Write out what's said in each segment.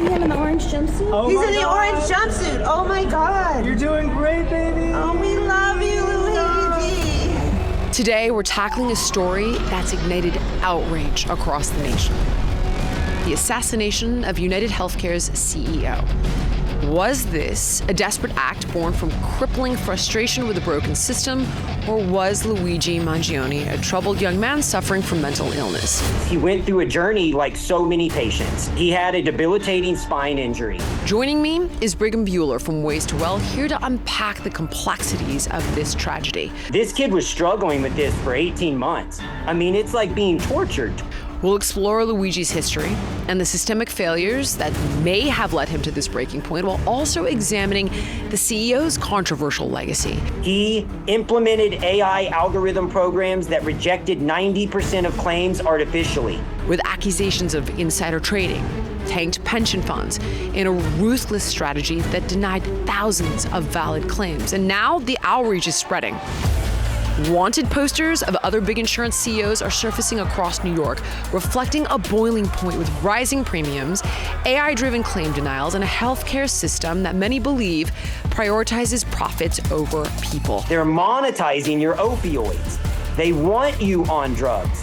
see him in the orange jumpsuit? Oh, he's in the orange jumpsuit. Oh my God. You're doing great, baby. Oh, we love you, Luigi. Today, we're tackling a story that's ignited outrage across the nation. The assassination of UnitedHealthcare's CEO. Was this a desperate act born from crippling frustration with a broken system, or was Luigi Mangione a troubled young man suffering from mental illness? He went through a journey like so many patients. He had a debilitating spine injury. Joining me is Brigham Buhler from Ways to Well, here to unpack the complexities of this tragedy. This kid was struggling with this for 18 months. I mean, it's like being tortured. We'll explore Luigi's history and the systemic failures that may have led him to this breaking point, while also examining the CEO's controversial legacy. He implemented AI algorithm programs that rejected 90% of claims artificially. With accusations of insider trading, tanked pension funds, and a ruthless strategy that denied thousands of valid claims. And now the outrage is spreading. Wanted posters of other big insurance CEOs are surfacing across New York, reflecting a boiling point with rising premiums, AI-driven claim denials, and a healthcare system that many believe prioritizes profits over people. They're monetizing your opioids. They want you on drugs.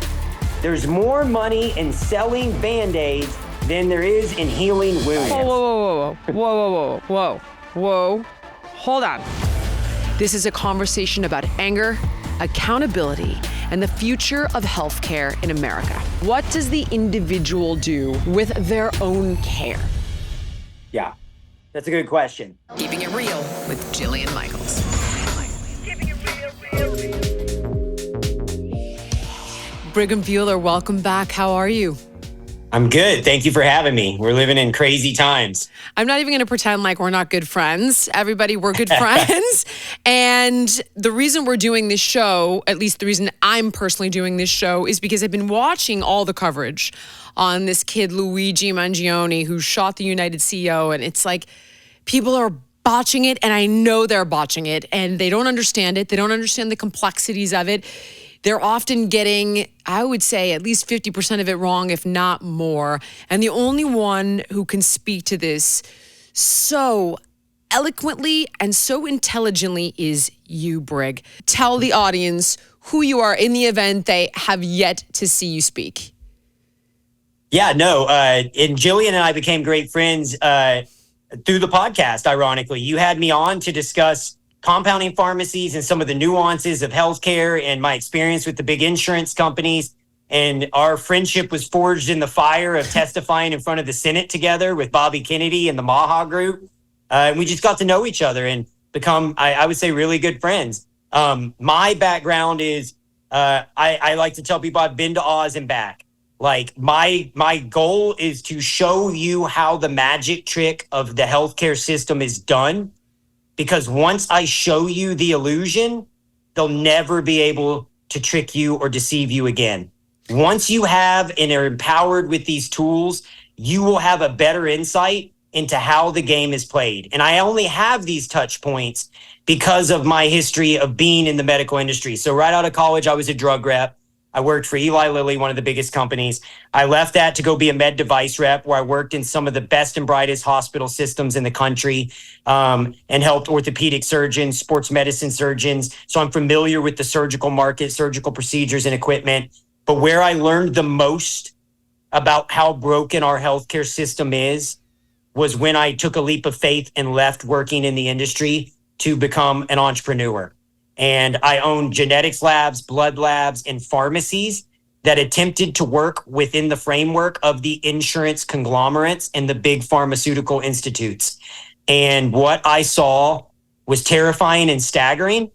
There's more money in selling Band-Aids than there is in healing wounds. Whoa. Hold on. This is a conversation about anger, accountability, and the future of healthcare in America. What does the individual do with their own care? Yeah, that's a good question. Keeping it real with Jillian Michaels. Brigham Buhler, welcome back. How are you? I'm good. Thank you for having me. We're living in crazy times. I'm not even going to pretend like we're not good friends. Everybody, we're good friends. And the reason we're doing this show, at least the reason I'm personally doing this show, is because I've been watching all the coverage on this kid, Luigi Mangione, who shot the United CEO. And it's like people are botching it, and I know they're botching it, and they don't understand it. They don't understand the complexities of it. They're often getting, I would say, at least 50% of it wrong, if not more. And the only one who can speak to this so eloquently and so intelligently is you, Brig. Tell the audience who you are in the event they have yet to see you speak. Yeah, no, and Jillian and I became great friends through the podcast, ironically. You had me on to discuss compounding pharmacies and some of the nuances of healthcare and my experience with the big insurance companies. And our friendship was forged in the fire of testifying in front of the Senate together with Bobby Kennedy and the Maha Group. And we just got to know each other and become, I would say, really good friends. My background is, I like to tell people I've been to Oz and back. Like my goal is to show you how the magic trick of the healthcare system is done. Because once I show you the illusion, they'll never be able to trick you or deceive you again. Once you have and are empowered with these tools, you will have a better insight into how the game is played. And I only have these touch points because of my history of being in the medical industry. So right out of college, I was a drug rep. I worked for Eli Lilly, one of the biggest companies. I left that to go be a med device rep, where I worked in some of the best and brightest hospital systems in the country, and helped orthopedic surgeons, sports medicine surgeons. So I'm familiar with the surgical market, surgical procedures and equipment. But where I learned the most about how broken our healthcare system is was when I took a leap of faith and left working in the industry to become an entrepreneur. And I owned genetics labs, blood labs, and pharmacies that attempted to work within the framework of the insurance conglomerates and the big pharmaceutical institutes. And what I saw was terrifying and staggering,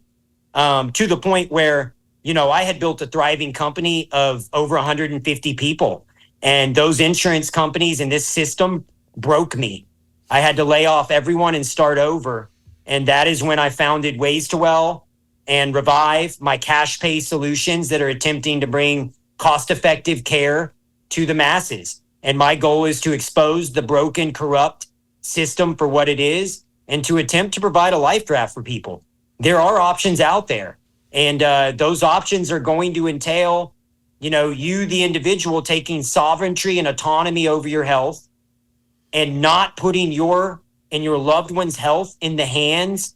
to the point where, you know, I had built a thriving company of over 150 people. And those insurance companies and this system broke me. I had to lay off everyone and start over. And that is when I founded Ways to Well and Revive, my cash pay solutions that are attempting to bring cost-effective care to the masses. And my goal is to expose the broken, corrupt system for what it is and to attempt to provide a life draft for people. There are options out there. And those options are going to entail, you know, you, the individual, taking sovereignty and autonomy over your health, and not putting your and your loved one's health in the hands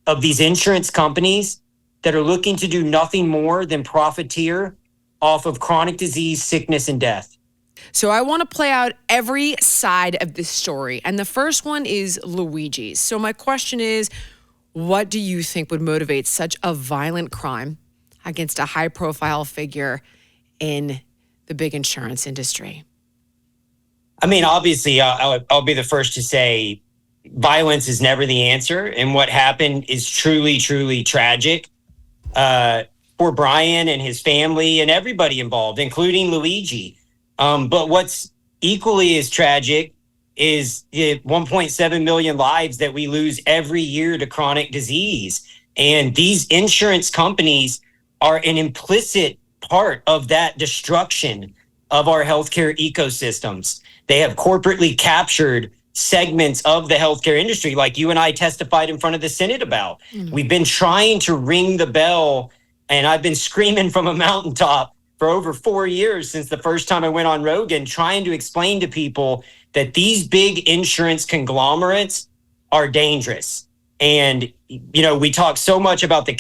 of these insurance companies that are looking to do nothing more than profiteer off of chronic disease, sickness, and death. So I want to play out every side of this story. And the first one is Luigi's. So my question is, what do you think would motivate such a violent crime against a high-profile figure in the big insurance industry? I mean, obviously, I'll be the first to say violence is never the answer. And what happened is truly, truly tragic for Brian and his family and everybody involved, including Luigi. But what's equally as tragic is the 1.7 million lives that we lose every year to chronic disease. And these insurance companies are an implicit part of that destruction of our healthcare ecosystems. They have corporately captured segments of the healthcare industry, like you and I testified in front of the Senate about. We've been trying to ring the bell, and I've been screaming from a mountaintop for over 4 years since the first time I went on Rogan, trying to explain to people that these big insurance conglomerates are dangerous. And, you know, we talk so much about the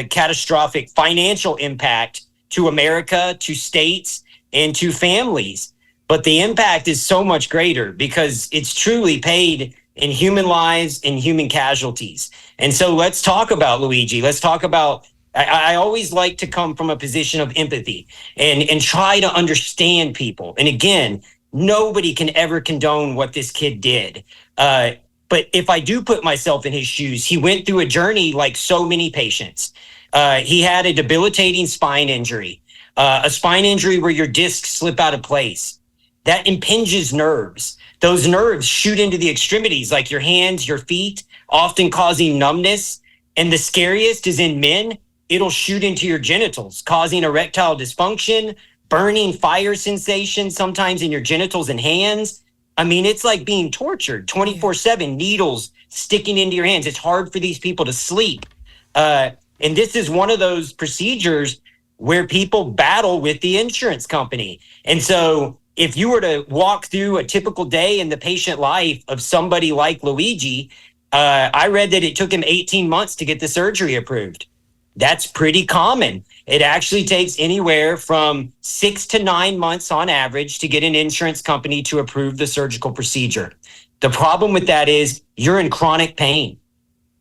catastrophic financial impact to America, to states, and to families. But the impact is so much greater because it's truly paid in human lives and human casualties. And so let's talk about Luigi. Let's talk about, I always like to come from a position of empathy and try to understand people. And again, nobody can ever condone what this kid did. But if I do put myself in his shoes, he went through a journey like so many patients. He had a debilitating spine injury, a spine injury where your discs slip out of place. That impinges nerves. Those nerves shoot into the extremities, like your hands, your feet, often causing numbness. And the scariest is in men, it'll shoot into your genitals, causing erectile dysfunction, burning fire sensation, sometimes in your genitals and hands. I mean, it's like being tortured 24/7, needles sticking into your hands. It's hard for these people to sleep. And this is one of those procedures where people battle with the insurance company. And so if you were to walk through a typical day in the patient life of somebody like Luigi, I read that it took him 18 months to get the surgery approved. That's pretty common. It actually takes anywhere from 6 to 9 months on average to get an insurance company to approve the surgical procedure. The problem with that is you're in chronic pain.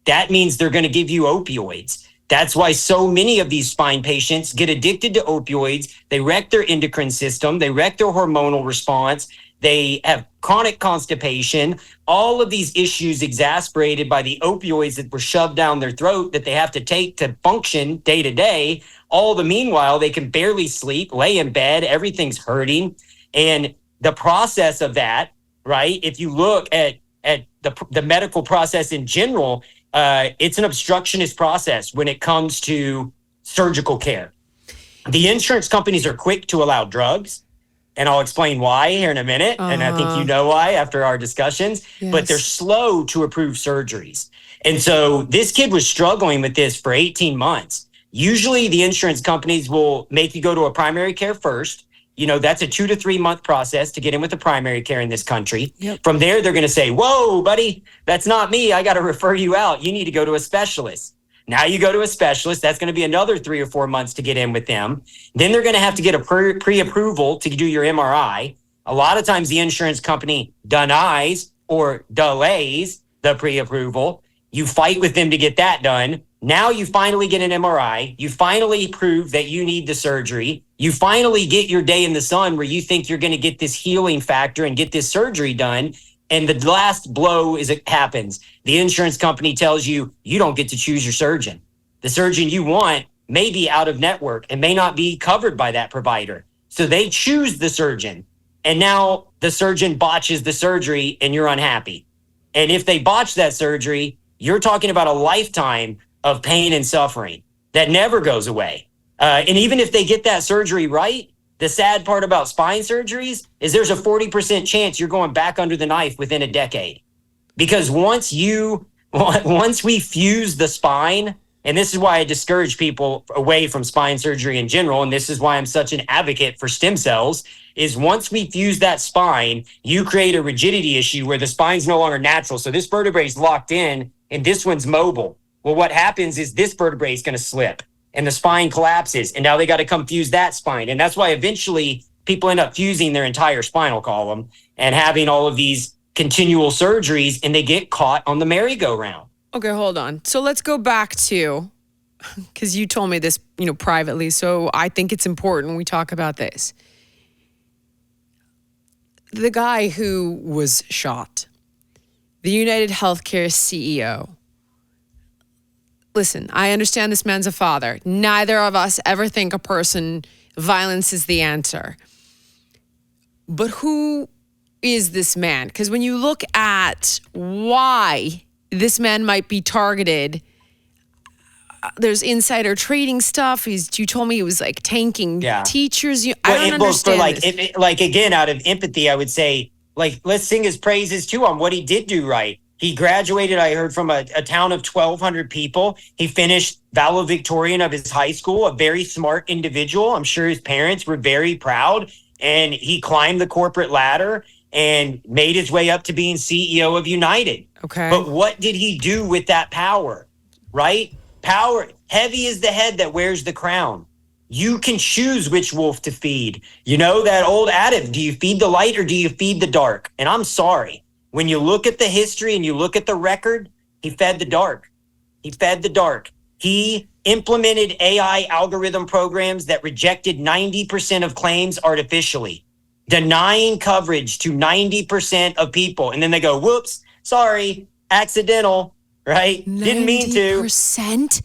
That means they're going to give you opioids. That's why so many of these spine patients get addicted to opioids. They wreck their endocrine system. They wreck their hormonal response. They have chronic constipation, all of these issues exacerbated by the opioids that were shoved down their throat that they have to take to function day to day. All the meanwhile, they can barely sleep, lay in bed, everything's hurting. And the process of that, right, if you look at the medical process in general, it's an obstructionist process when it comes to surgical care. The insurance companies are quick to allow drugs, and I'll explain why here in a minute. And I think you know why after our discussions, but they're slow to approve surgeries. And so this kid was struggling with this for 18 months. Usually the insurance companies will make you go to a primary care first. You know, that's a 2 to 3 month process to get in with the primary care in this country. From there, they're going to say, whoa, buddy, that's not me. I got to refer you out. You need to go to a specialist. Now you go to a specialist. That's going to be another 3 or 4 months to get in with them. Then they're going to have to get a pre-approval to do your MRI. A lot of times the insurance company denies or delays the pre-approval. You fight with them to get that done. Now you finally get an MRI. You finally prove that you need the surgery. You finally get your day in the sun where you think you're going to get this healing factor and get this surgery done. And the last blow is it happens. The insurance company tells you you don't get to choose your surgeon. The surgeon you want may be out of network and may not be covered by that provider. So they choose the surgeon. And now the surgeon botches the surgery and you're unhappy. And if they botch that surgery, you're talking about a lifetime of pain and suffering that never goes away. And even if they get that surgery right, the sad part about spine surgeries is there's a 40% chance you're going back under the knife within a decade. Because once we fuse the spine, and this is why I discourage people away from spine surgery in general, and this is why I'm such an advocate for stem cells, is once we fuse that spine, you create a rigidity issue where the spine's no longer natural. So this vertebrae is locked in and this one's mobile. Well, what happens is this vertebrae is going to slip and the spine collapses. And now they got to come fuse that spine. And that's why eventually people end up fusing their entire spinal column and having all of these continual surgeries, and they get caught on the merry-go-round. Okay, hold on. So let's go back to, because you told me this, privately, so I think it's important we talk about this. The guy who was shot, the UnitedHealthcare CEO. Listen, I understand this man's a father. Neither of us ever think violence is the answer. But who is this man? Because when you look at why this man might be targeted, there's insider trading stuff. You told me he was like tanking teachers. I don't understand this. Again, out of empathy, I would say, let's sing his praises too on what he did do right. He graduated, I heard, from a town of 1,200 people. He finished valedictorian of his high school, a very smart individual. I'm sure his parents were very proud. And he climbed the corporate ladder and made his way up to being CEO of United. Okay. But what did he do with that power, right? Power, heavy is the head that wears the crown. You can choose which wolf to feed. You know that old adage, do you feed the light or do you feed the dark? And I'm sorry, when you look at the history and you look at the record, he fed the dark. He fed the dark. He implemented AI algorithm programs that rejected 90% of claims artificially, denying coverage to 90% of people. And then they go, whoops, sorry, accidental, right? Didn't mean to. 90%?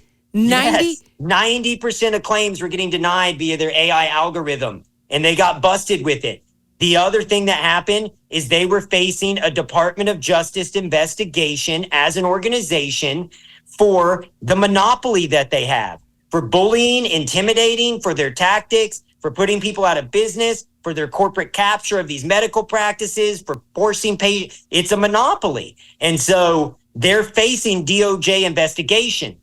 90% of claims were getting denied via their AI algorithm, and they got busted with it. The other thing that happened is they were facing a Department of Justice investigation as an organization for the monopoly that they have, for bullying, intimidating, for their tactics, for putting people out of business, for their corporate capture of these medical practices, for forcing patients. It's a monopoly. And so they're facing DOJ investigation.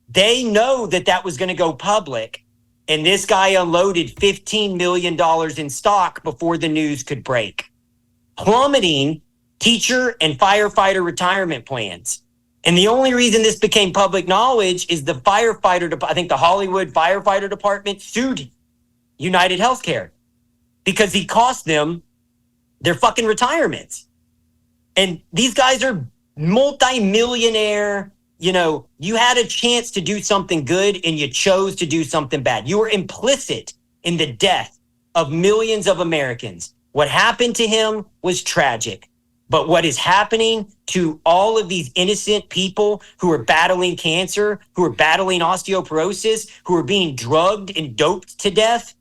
They know that was going to go public. And this guy unloaded $15 million in stock before the news could break, plummeting teacher and firefighter retirement plans. And the only reason this became public knowledge is the Hollywood firefighter department sued UnitedHealthcare because he cost them their fucking retirements. And these guys are multi-millionaire. You had a chance to do something good and you chose to do something bad. You were implicit in the death of millions of Americans. What happened to him was tragic. But what is happening to all of these innocent people who are battling cancer, who are battling osteoporosis, who are being drugged and doped to death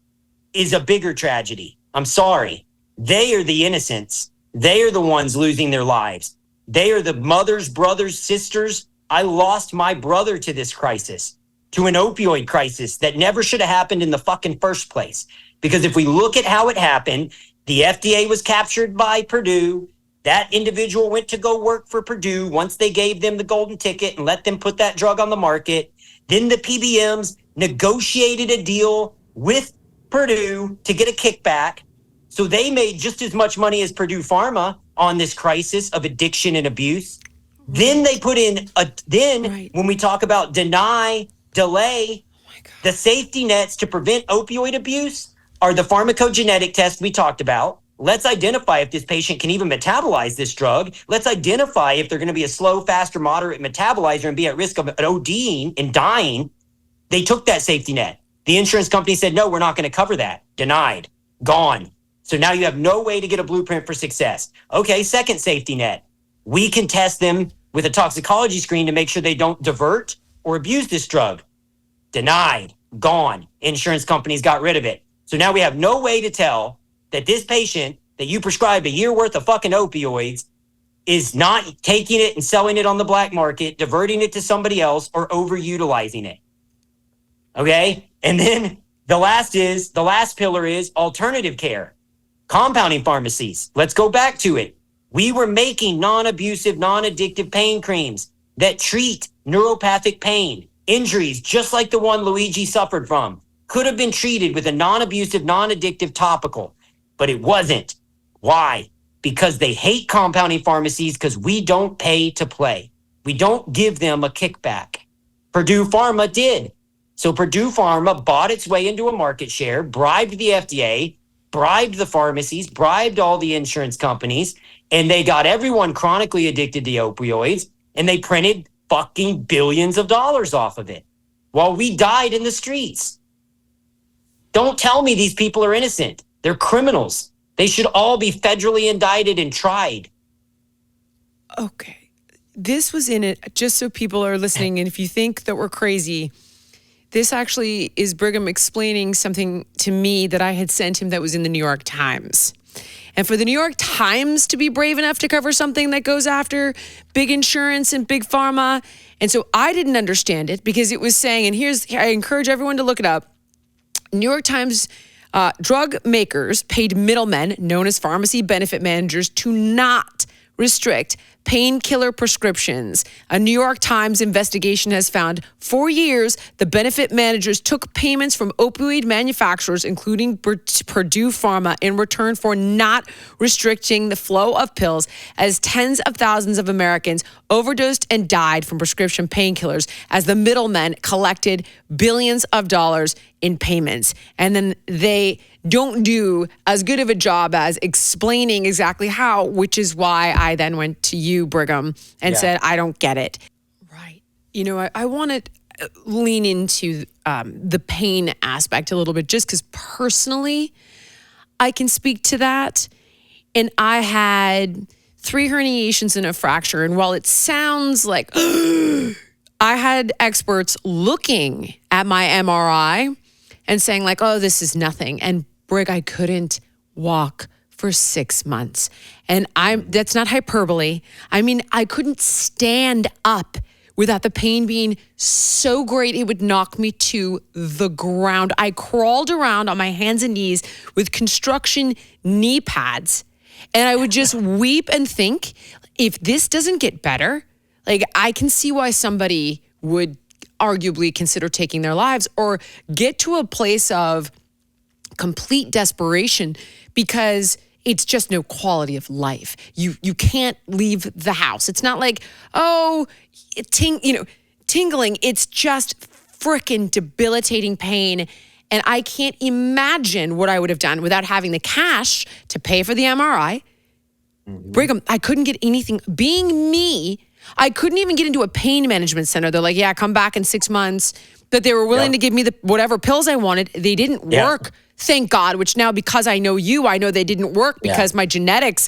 is a bigger tragedy. I'm sorry. They are the innocents. They are the ones losing their lives. They are the mothers, brothers, sisters. I lost my brother to this crisis, to an opioid crisis that never should have happened in the fucking first place. Because if we look at how it happened, the FDA was captured by Purdue. That individual went to go work for Purdue once they gave them the golden ticket and let them put that drug on the market. Then the PBMs negotiated a deal with Purdue to get a kickback. So they made just as much money as Purdue Pharma on this crisis of addiction and abuse. Then they put in when we talk about deny, delay, the safety nets to prevent opioid abuse are the pharmacogenetic test we talked about. Let's identify if this patient can even metabolize this drug. Let's identify if they're going to be a slow, fast, or moderate metabolizer and be at risk of ODing and dying. They took that safety net. The insurance company said, no, we're not going to cover that. Denied. Gone. So now you have no way to get a blueprint for success. Okay, second safety net. We can test them with a toxicology screen to make sure they don't divert or abuse this drug. Denied. Gone. Insurance companies got rid of it. So now we have no way to tell that this patient that you prescribed a year worth of fucking opioids is not taking it and selling it on the black market, diverting it to somebody else, or overutilizing it. Okay? And then the last pillar is alternative care. Compounding pharmacies. Let's go back to it. We were making non-abusive, non-addictive pain creams that treat neuropathic pain, injuries just like the one Luigi suffered from. Could have been treated with a non-abusive, non-addictive topical. but it wasn't. Why? Because they hate compounding pharmacies because we don't pay to play. We don't give them a kickback. Purdue Pharma did. So Purdue Pharma bought its way into a market share, bribed the FDA, bribed the pharmacies, bribed all the insurance companies, and they got everyone chronically addicted to opioids, and they printed fucking billions of dollars off of it while we died in the streets. Don't tell me these people are innocent. They're criminals. They should all be federally indicted and tried. Okay. This was in it, just so people are listening, and if you think that we're crazy, this actually is Brigham explaining something to me that I had sent him that was in the New York Times. And for the New York Times to be brave enough to cover something that goes after big insurance and big pharma, and so I didn't understand it because it was saying, and I encourage everyone to look it up, New York Times drug makers paid middlemen, known as pharmacy benefit managers, to not restrict painkiller prescriptions. A New York Times investigation has found for years the benefit managers took payments from opioid manufacturers, including Purdue Pharma, in return for not restricting the flow of pills, as tens of thousands of Americans overdosed and died from prescription painkillers as the middlemen collected billions of dollars in payments. And then they don't do as good of a job as explaining exactly how, which is why I then went to you, Brigham, and said, I don't get it. Right. You know, I want to lean into the pain aspect a little bit, just because personally, I can speak to that. And I had 3 herniations and a fracture. And while it sounds like I had experts looking at my MRI and saying like, oh, this is nothing. And Brig, I couldn't walk for 6 months. And that's not hyperbole. I mean, I couldn't stand up without the pain being so great it would knock me to the ground. I crawled around on my hands and knees with construction knee pads, and I would just weep and think, if this doesn't get better, like, I can see why somebody would arguably consider taking their lives or get to a place of complete desperation because it's just no quality of life. You can't leave the house. It's not like, tingling. It's just freaking debilitating pain. And I can't imagine what I would have done without having the cash to pay for the MRI. Mm-hmm. Brigham, I couldn't get anything. Being me, I couldn't even get into a pain management center. They're like, yeah, come back in 6 months. But they were willing to give me the whatever pills I wanted. They didn't work, thank God, which now because I know you, I know they didn't work because my genetics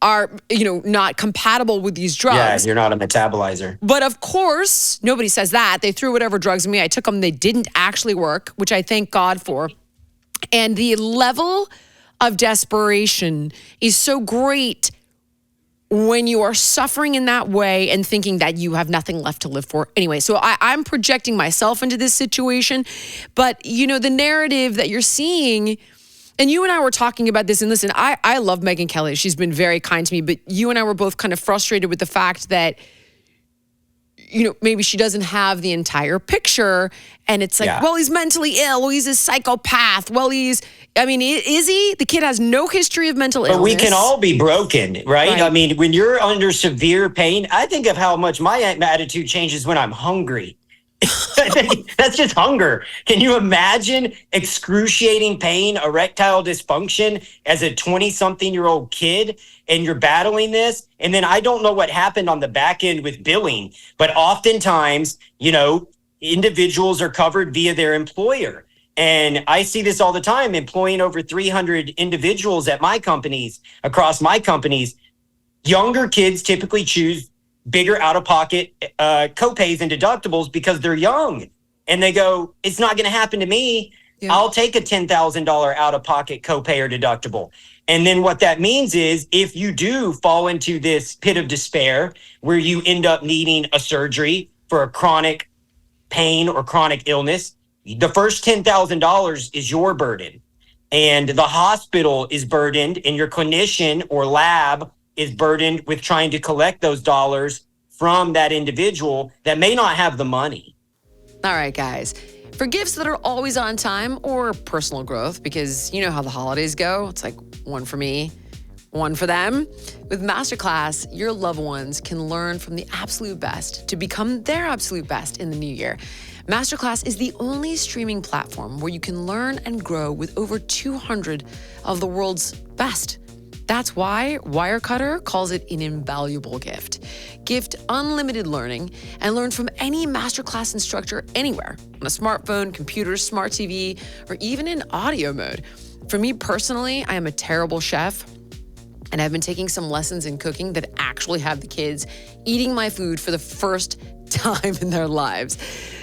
are, not compatible with these drugs. Yeah, you're not a metabolizer. But of course, nobody says that. They threw whatever drugs at me. I took them. They didn't actually work, which I thank God for. And the level of desperation is so great when you are suffering in that way and thinking that you have nothing left to live for. Anyway, so I'm projecting myself into this situation. But, the narrative that you're seeing, and you and I were talking about this, and listen, I love Megyn Kelly. She's been very kind to me, but you and I were both kind of frustrated with the fact that, maybe she doesn't have the entire picture. And it's like, well, he's mentally ill. Well, he's a psychopath. Well, is he? The kid has no history of mental illness. But we can all be broken, right? I mean, when you're under severe pain, I think of how much my attitude changes when I'm hungry. That's just hunger. Can you imagine excruciating pain, erectile dysfunction as a 20-something-year-old kid, and you're battling this? And then I don't know what happened on the back end with billing, but oftentimes, individuals are covered via their employer. And I see this all the time, employing over 300 individuals at my companies, across my companies. Younger kids typically choose bigger out-of-pocket copays and deductibles because they're young. And they go, it's not going to happen to me. Yeah. I'll take a $10,000 out-of-pocket copay or deductible. And then what that means is if you do fall into this pit of despair where you end up needing a surgery for a chronic pain or chronic illness, the first $10,000 is your burden. And the hospital is burdened, and your clinician or lab is burdened with trying to collect those dollars from that individual that may not have the money. All right, guys. For gifts that are always on time or personal growth, because you know how the holidays go. It's like one for me, one for them. With Masterclass, your loved ones can learn from the absolute best to become their absolute best in the new year. Masterclass is the only streaming platform where you can learn and grow with over 200 of the world's best. That's why Wirecutter calls it an invaluable gift. Gift unlimited learning and learn from any Masterclass instructor anywhere on a smartphone, computer, smart TV, or even in audio mode. For me personally, I am a terrible chef, and I've been taking some lessons in cooking that actually have the kids eating my food for the first time in their lives.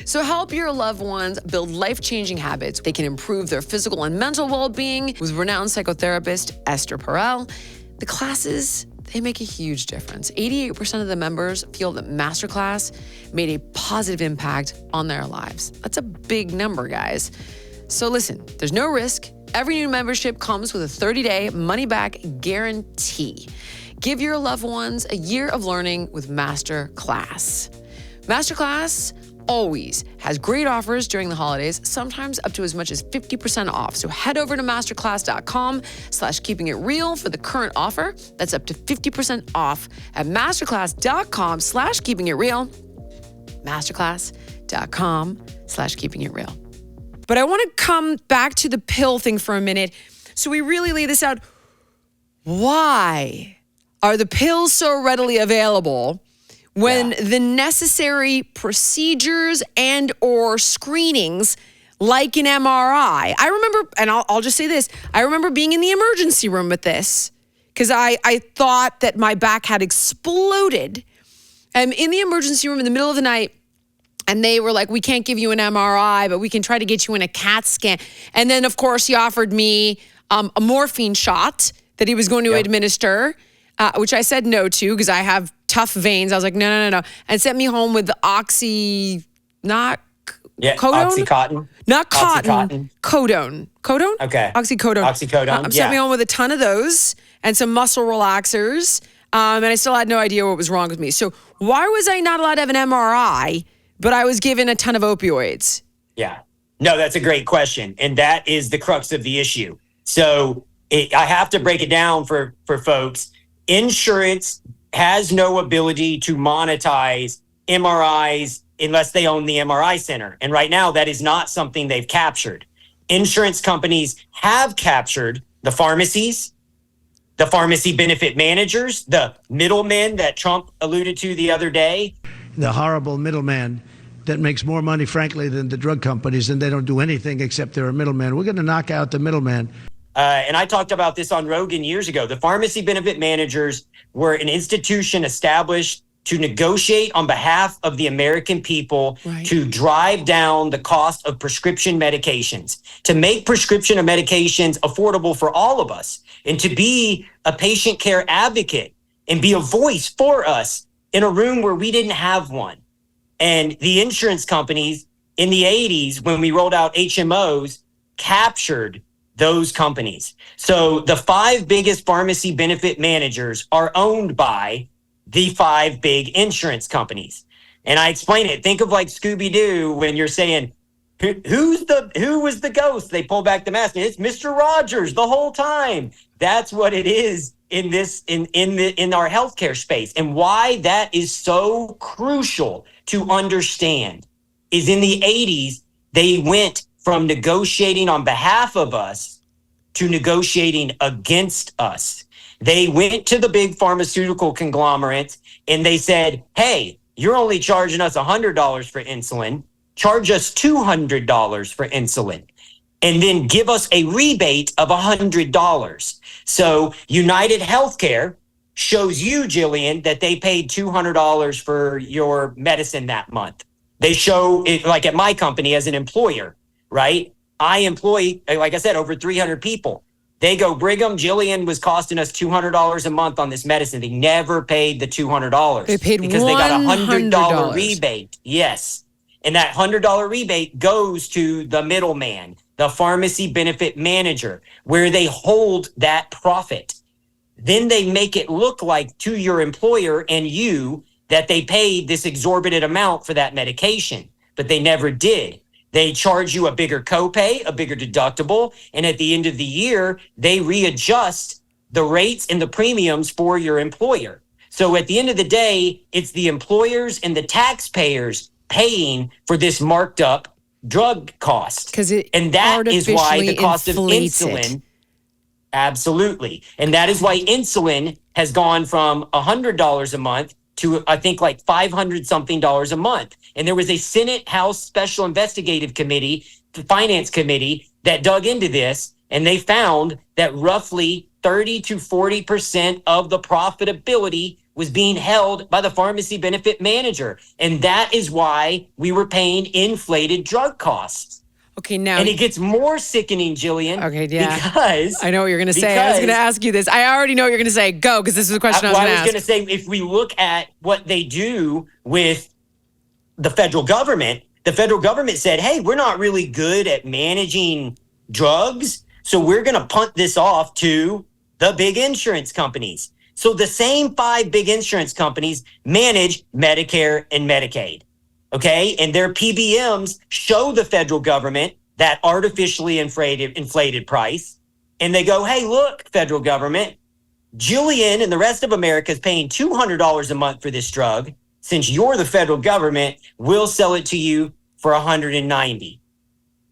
So help your loved ones build life-changing habits. They can improve their physical and mental well-being with renowned psychotherapist Esther Perel. The classes, they make a huge difference. 88% of the members feel that Masterclass made a positive impact on their lives. That's a big number, guys. So listen, there's no risk. Every new membership comes with a 30-day money-back guarantee. Give your loved ones a year of learning with Masterclass. Masterclass always has great offers during the holidays, sometimes up to as much as 50% off. So head over to masterclass.com/keepingitreal for the current offer. That's up to 50% off at masterclass.com/keepingitreal. Masterclass.com/keepingitreal. But I want to come back to the pill thing for a minute. So we really lay this out. Why are the pills so readily available when the necessary procedures and or screenings like an MRI? I remember, and I'll just say this, I remember being in the emergency room with this because I thought that my back had exploded. I'm in the emergency room in the middle of the night, and they were like, we can't give you an MRI, but we can try to get you in a CAT scan. And then, of course, he offered me a morphine shot that he was going to administer, which I said no to because I have tough veins. I was like, no. And sent me home with the codone? Oxycontin. Not cotton. Codone. Codone? Okay. Oxycodone. Sent me home with a ton of those and some muscle relaxers. And I still had no idea what was wrong with me. So why was I not allowed to have an MRI, but I was given a ton of opioids? Yeah. No, that's a great question. And that is the crux of the issue. So I have to break it down for folks. Insurance has no ability to monetize MRIs unless they own the MRI center. And right now, that is not something they've captured. Insurance companies have captured the pharmacies, the pharmacy benefit managers, the middlemen that Trump alluded to the other day. The horrible middleman that makes more money, frankly, than the drug companies, and they don't do anything except they're a middleman. We're going to knock out the middleman. And I talked about this on Rogan years ago. The pharmacy benefit managers were an institution established to negotiate on behalf of the American people to drive down the cost of prescription medications, to make prescription of medications affordable for all of us, and to be a patient care advocate and be a voice for us in a room where we didn't have one. And the insurance companies in the 80s, when we rolled out HMOs, captured those companies. So the 5 biggest pharmacy benefit managers are owned by the 5 big insurance companies. And I explain it. Think of like Scooby-Doo when you're saying, who was the ghost? They pull back the mask and it's Mr. Rogers the whole time. That's what it is in this in our healthcare space. And why that is so crucial to understand is in the 80s, they went from negotiating on behalf of us to negotiating against us. They went to the big pharmaceutical conglomerates and they said, hey, you're only charging us $100 for insulin. Charge us $200 for insulin. And then give us a rebate of $100. So UnitedHealthcare shows you, Jillian, that they paid $200 for your medicine that month. They show it like at my company as an employer, right? I employ, like I said, over 300 people. They go, Brigham, Jillian was costing us $200 a month on this medicine. They never paid the $200. They paid because they got a $100 rebate. Yes. And that $100 rebate goes to the middleman, the pharmacy benefit manager, where they hold that profit. Then they make it look like to your employer and you that they paid this exorbitant amount for that medication, but they never did. They charge you a bigger copay, a bigger deductible, and at the end of the year, they readjust the rates and the premiums for your employer. So at the end of the day, it's the employers and the taxpayers paying for this marked up drug cost. And that is why the cost of insulin, absolutely. And that is why insulin has gone from $100 a month to I think like $500 something a month. And there was a Senate House Special Investigative Committee, the Finance Committee, that dug into this, and they found that roughly 30 to 40% of the profitability was being held by the pharmacy benefit manager. And that is why we were paying inflated drug costs. Okay, now. And it gets more sickening, Jillian. Okay, yeah. Because I know what you're going to say. I was going to ask you this. I already know what you're going to say. Go, because this is the question I was going to ask. I was going to say, if we look at what they do with the federal government said, hey, we're not really good at managing drugs, so we're going to punt this off to the big insurance companies. So the same 5 big insurance companies manage Medicare and Medicaid. Okay, and their PBMs show the federal government that artificially inflated price. And they go, hey, look, federal government, Jillian and the rest of America is paying $200 a month for this drug. Since you're the federal government, we'll sell it to you for $190.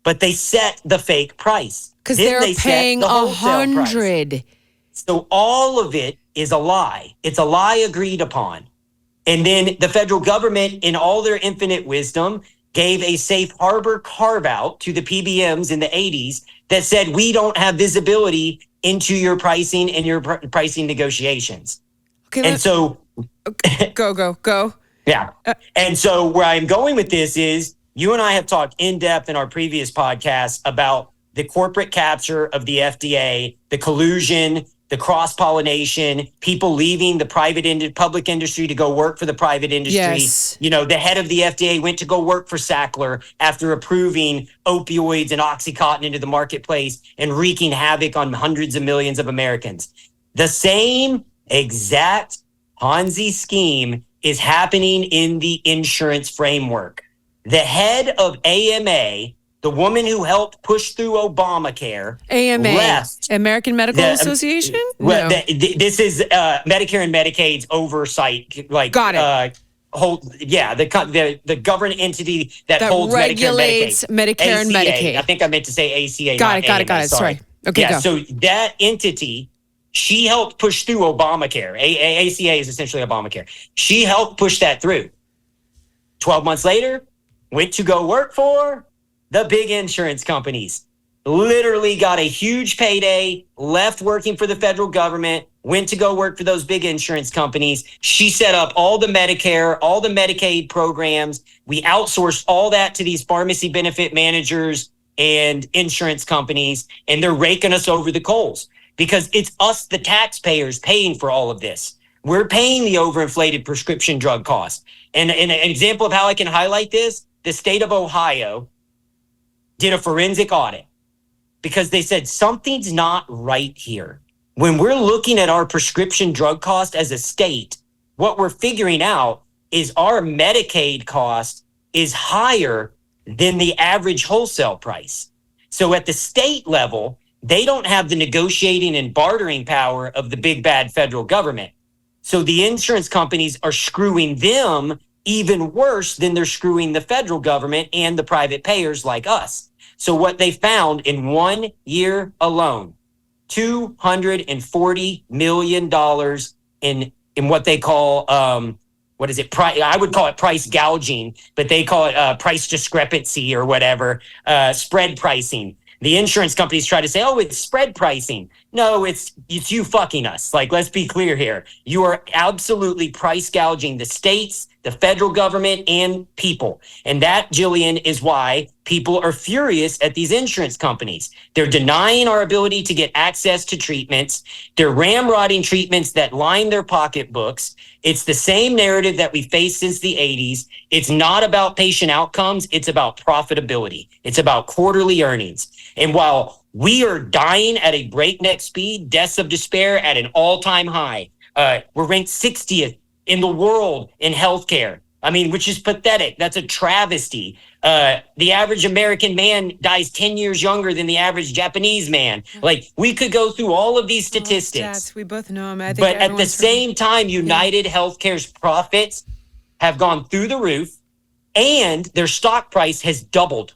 But they set the fake price. Because they're paying $100. So all of it is a lie. It's a lie agreed upon. And then the federal government, in all their infinite wisdom, gave a safe harbor carve out to the PBMs in the 80s that said, we don't have visibility into your pricing and your pricing negotiations. Okay, and so go. Yeah. And so where I'm going with this is you and I have talked in depth in our previous podcasts about the corporate capture of the FDA, the collusion, the cross-pollination, people leaving the public industry to go work for the private industry. Yes. You know, the head of the FDA went to go work for Sackler after approving opioids and Oxycontin into the marketplace and wreaking havoc on hundreds of millions of Americans. The same exact Ponzi scheme is happening in the insurance framework. The head of AMA, the woman who helped push through Obamacare, AMA, left. American Medical Association? Well, this is Medicare and Medicaid's oversight. Got it. The government entity that holds regulates Medicare and Medicaid. I think I meant to say ACA. Got it. Sorry. Okay, yeah, go. So that entity, she helped push through Obamacare. ACA is essentially Obamacare. She helped push that through. 12 months later, went to go work for the big insurance companies. Literally got a huge payday, left working for the federal government, went to go work for those big insurance companies. She set up all the Medicare, all the Medicaid programs. We outsourced all that to these pharmacy benefit managers and insurance companies, and they're raking us over the coals because it's us, the taxpayers, paying for all of this. We're paying the overinflated prescription drug costs. And an example of how I can highlight this, the state of Ohio did a forensic audit because they said something's not right here. When we're looking at our prescription drug cost as a state, what we're figuring out is our Medicaid cost is higher than the average wholesale price. So at the state level, they don't have the negotiating and bartering power of the big bad federal government. So the insurance companies are screwing them even worse than they're screwing the federal government and the private payers like us. So what they found in 1 year alone, $240 million in what they call, I would call it price gouging, but they call it price discrepancy or whatever, spread pricing. The insurance companies try to say, oh, it's spread pricing. No, it's you fucking us. Like, let's be clear here. You are absolutely price gouging the states, the federal government, and people. And that, Jillian, is why people are furious at these insurance companies. They're denying our ability to get access to treatments. They're ramrodding treatments that line their pocketbooks. It's the same narrative that we faced since the 80s. It's not about patient outcomes. It's about profitability. It's about quarterly earnings. And while we are dying at a breakneck speed, deaths of despair at an all-time high, we're ranked 60th in the world in healthcare. I mean, which is pathetic. That's a travesty. The average American man dies 10 years younger than the average Japanese man. Like, we could go through all of these statistics. Stats, we both know them. I think But at the everyone's same time, United Healthcare's profits have gone through the roof, and their stock price has doubled.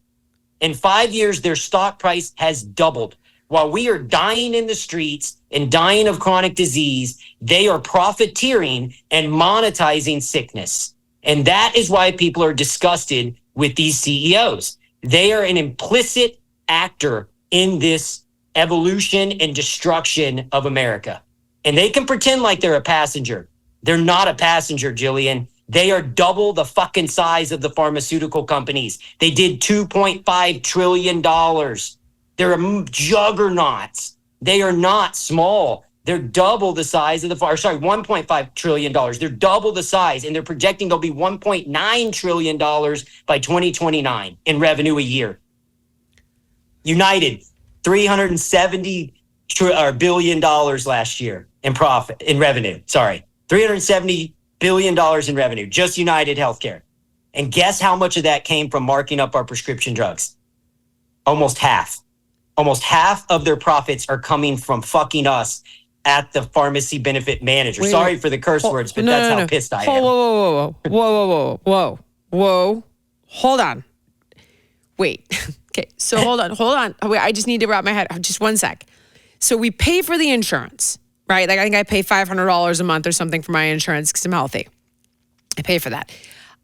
In 5 years, their stock price has doubled. While we are dying in the streets and dying of chronic disease, they are profiteering and monetizing sickness. And that is why people are disgusted with these CEOs. They are an implicit actor in this evolution and destruction of America. And they can pretend like they're a passenger. They're not a passenger, Jillian. They are double the fucking size of the pharmaceutical companies. They did $2.5 trillion. They're a juggernauts. They are not small. They're double the size of $1.5 trillion. They're double the size, and they're projecting they'll be $1.9 trillion by 2029 in revenue a year. United, $370 billion last year in revenue. Sorry, $370 billion in revenue, just United Healthcare. And guess how much of that came from marking up our prescription drugs? Almost half. Almost half of their profits are coming from fucking us at the pharmacy benefit manager. Sorry for the curse words, but that's how pissed I am. Whoa. Hold on. Wait. Okay, so hold on. Wait, I just need to wrap my head. Just one sec. So we pay for the insurance, right? Like, I think I pay $500 a month or something for my insurance because I'm healthy. I pay for that.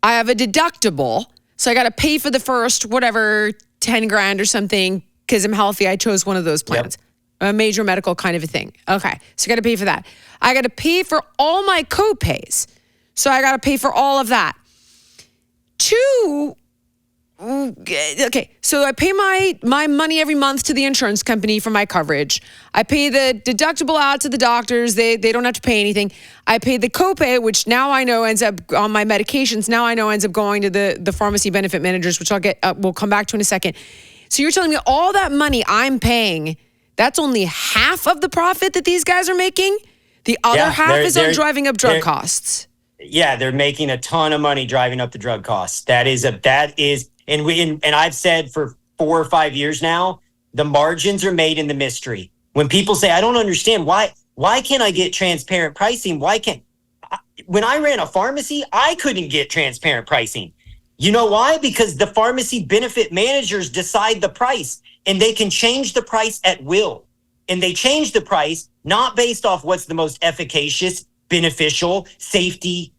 I have a deductible, so I got to pay for the first, 10 grand or something because I'm healthy. I chose one of those plans. Yep. A major medical kind of a thing. Okay, so I got to pay for that. I got to pay for all my co-pays. So I got to pay for all of that. Okay, so I pay my money every month to the insurance company for my coverage. I pay the deductible out to the doctors. They don't have to pay anything. I pay the copay, which now I know ends up on my medications. Now I know ends up going to the pharmacy benefit managers, which we'll come back to in a second. So you're telling me all that money I'm paying, that's only half of the profit that these guys are making? The other half is on driving up drug costs. Yeah, they're making a ton of money driving up the drug costs. And I've said for 4 or 5 years now, the margins are made in the mystery. When people say, I don't understand, why can't I get transparent pricing? When I ran a pharmacy, I couldn't get transparent pricing. You know why? Because the pharmacy benefit managers decide the price, and they can change the price at will. And they change the price not based off what's the most efficacious, beneficial, safety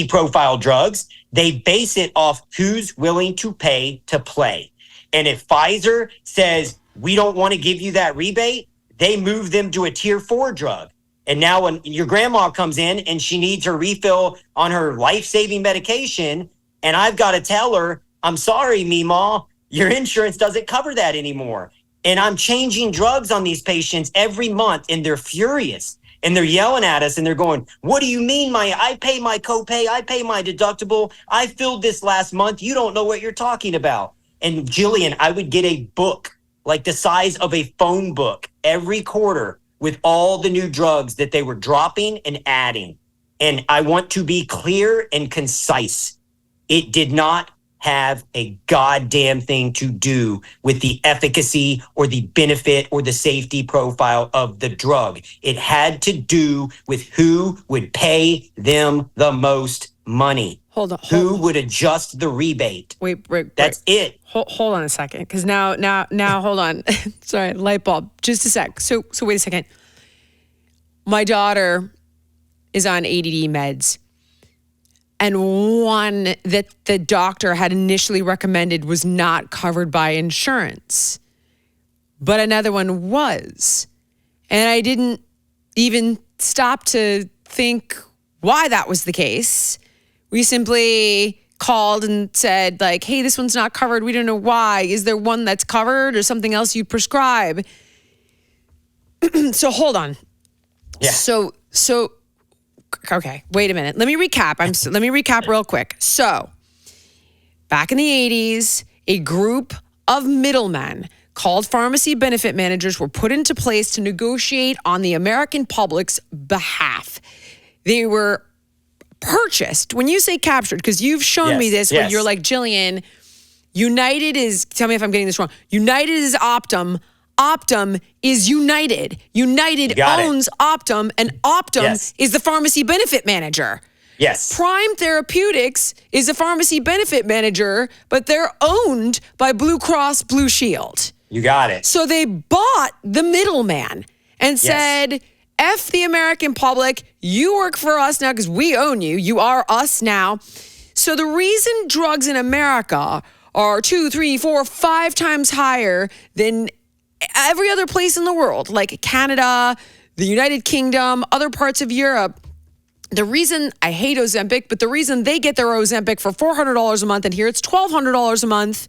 profile drugs. They base it off who's willing to pay to play. And if Pfizer says, we don't want to give you that rebate, they move them to a tier 4 drug. And now when your grandma comes in and she needs her refill on her life-saving medication, and I've got to tell her, I'm sorry, Meemaw, your insurance doesn't cover that anymore. And I'm changing drugs on these patients every month, and they're furious. And they're yelling at us, and they're going, what do you mean? I pay my copay, I pay my deductible, I filled this last month, you don't know what you're talking about. And Jillian, I would get a book like the size of a phone book every quarter with all the new drugs that they were dropping and adding. And I want to be clear and concise. It did not have a goddamn thing to do with the efficacy or the benefit or the safety profile of the drug. It had to do with who would pay them the most money. Hold on. Who would adjust the rebate? Wait. That's it. Hold on a second, because now, hold on. Sorry, light bulb. Just a sec. So wait a second. My daughter is on ADD meds. And one that the doctor had initially recommended was not covered by insurance. But another one was. And I didn't even stop to think why that was the case. We simply called and said, like, hey, this one's not covered. We don't know why. Is there one that's covered or something else you prescribe? So hold on. Yeah. So okay, wait a minute. Let me recap. Let me recap real quick. So, back in the 80s, a group of middlemen called pharmacy benefit managers were put into place to negotiate on the American public's behalf. They were purchased, when you say captured, because you've shown me this, where you're like, Jillian, United is, tell me if I'm getting this wrong. United is Optum. Optum is United. United owns Optum, and Optum is the pharmacy benefit manager. Yes. Prime Therapeutics is a pharmacy benefit manager, but they're owned by Blue Cross Blue Shield. You got it. So they bought the middleman and said, F the American public, you work for us now because we own you. You are us now. So the reason drugs in America are 2, 3, 4, 5 times higher than every other place in the world, like Canada, the United Kingdom, other parts of Europe. The reason I hate Ozempic, but the reason they get their Ozempic for $400 a month and here it's $1,200 a month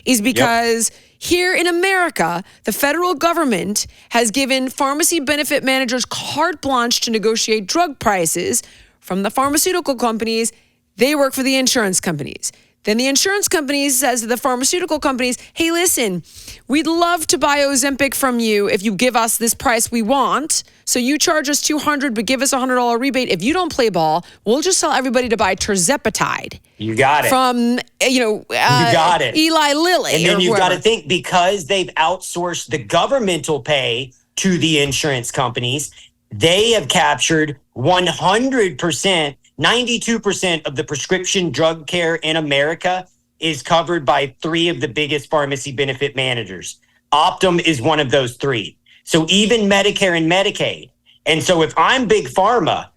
is because here in America, the federal government has given pharmacy benefit managers carte blanche to negotiate drug prices from the pharmaceutical companies. They work for the insurance companies. Then the insurance companies says to the pharmaceutical companies, hey, listen, we'd love to buy Ozempic from you if you give us this price we want. So you charge us $200, but give us a $100 rebate. If you don't play ball, we'll just tell everybody to buy tirzepatide. You got it. From, you got it. Eli Lilly. And then you've got to think, because they've outsourced the governmental pay to the insurance companies, they have captured 100%. 92% of the prescription drug care in America is covered by 3 of the biggest pharmacy benefit managers. Optum is one of those 3. So even Medicare and Medicaid. And so if I'm Big Pharma,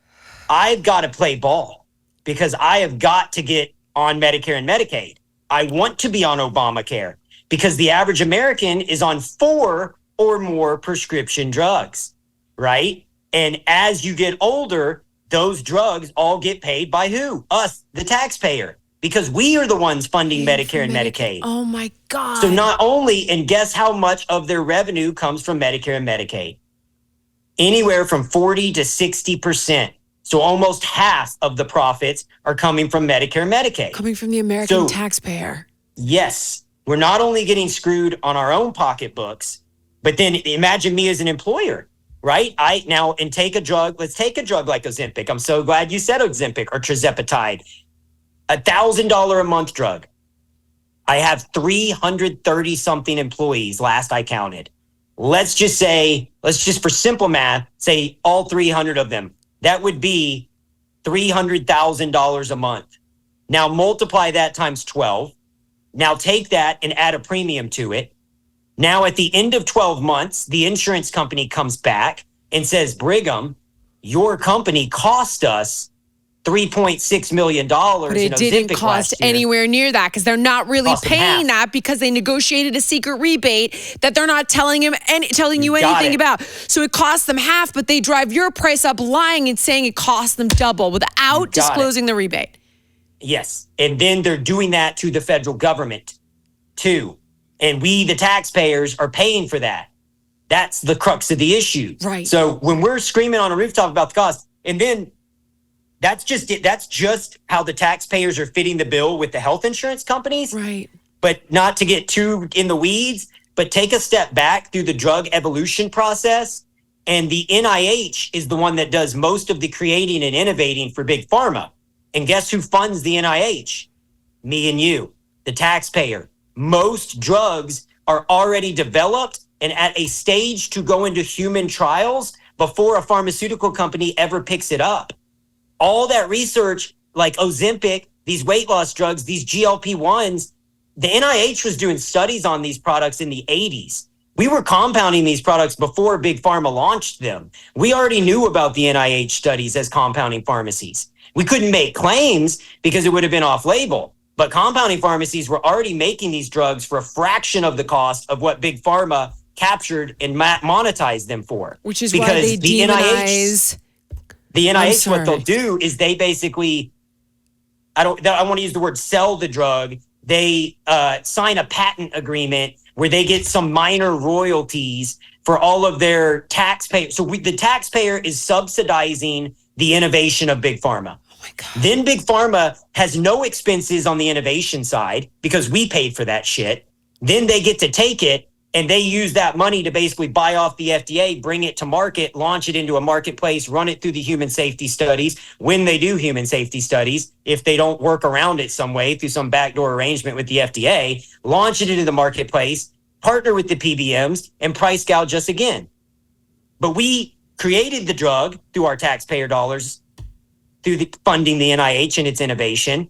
I've got to play ball because I have got to get on Medicare and Medicaid. I want to be on Obamacare because the average American is on 4 or more prescription drugs, right? And as you get older, those drugs all get paid by who? Us, the taxpayer, because we are the ones funding Medicare and Medicaid. Oh my God. So not only, and guess how much of their revenue comes from Medicare and Medicaid? Anywhere from 40 to 60%. So almost half of the profits are coming from Medicare and Medicaid. Coming from the American taxpayer. Yes. We're not only getting screwed on our own pocketbooks, but then imagine me as an employer. Right? Let's take a drug like Ozempic. I'm so glad you said Ozempic or tirzepatide. $1,000 a month drug. I have 330 something employees last I counted. Let's just for simple math, say all 300 of them. That would be $300,000 a month. Now multiply that times 12. Now take that and add a premium to it. Now, at the end of 12 months, the insurance company comes back and says, Brigham, your company cost us $3.6 million. But it didn't cost anywhere near that because they're not really paying that because they negotiated a secret rebate that they're not telling you anything about. So it costs them half, but they drive your price up lying and saying it costs them double without disclosing the rebate. Yes. And then they're doing that to the federal government too. And we, the taxpayers, are paying for that. That's the crux of the issue. Right. So when we're screaming on a rooftop about the cost, and then that's just it. That's just how the taxpayers are fitting the bill with the health insurance companies. Right. But not to get too in the weeds, but take a step back through the drug evolution process. And the NIH is the one that does most of the creating and innovating for Big Pharma. And guess who funds the NIH? Me and you, the taxpayer. Most drugs are already developed and at a stage to go into human trials before a pharmaceutical company ever picks it up. All that research, like Ozempic, these weight loss drugs, these GLP-1s, the NIH was doing studies on these products in the 80s. We were compounding these products before Big Pharma launched them. We already knew about the NIH studies as compounding pharmacies. We couldn't make claims because it would have been off-label. But compounding pharmacies were already making these drugs for a fraction of the cost of what Big Pharma captured and monetized them for. Which is why they demonize. The NIH, what they'll do is they basically, I want to use the word sell the drug. They sign a patent agreement where they get some minor royalties for all of their taxpayers. So the taxpayer is subsidizing the innovation of Big Pharma. Then Big Pharma has no expenses on the innovation side because we paid for that shit. Then they get to take it And they use that money to basically buy off the FDA, bring it to market, launch it into a marketplace, run it through the human safety studies. When they do human safety studies, if they don't work around it some way through some backdoor arrangement with the FDA, launch it into the marketplace, partner with the PBMs, and price gouge us again. But we created the drug through our taxpayer dollars, through the funding the NIH and its innovation.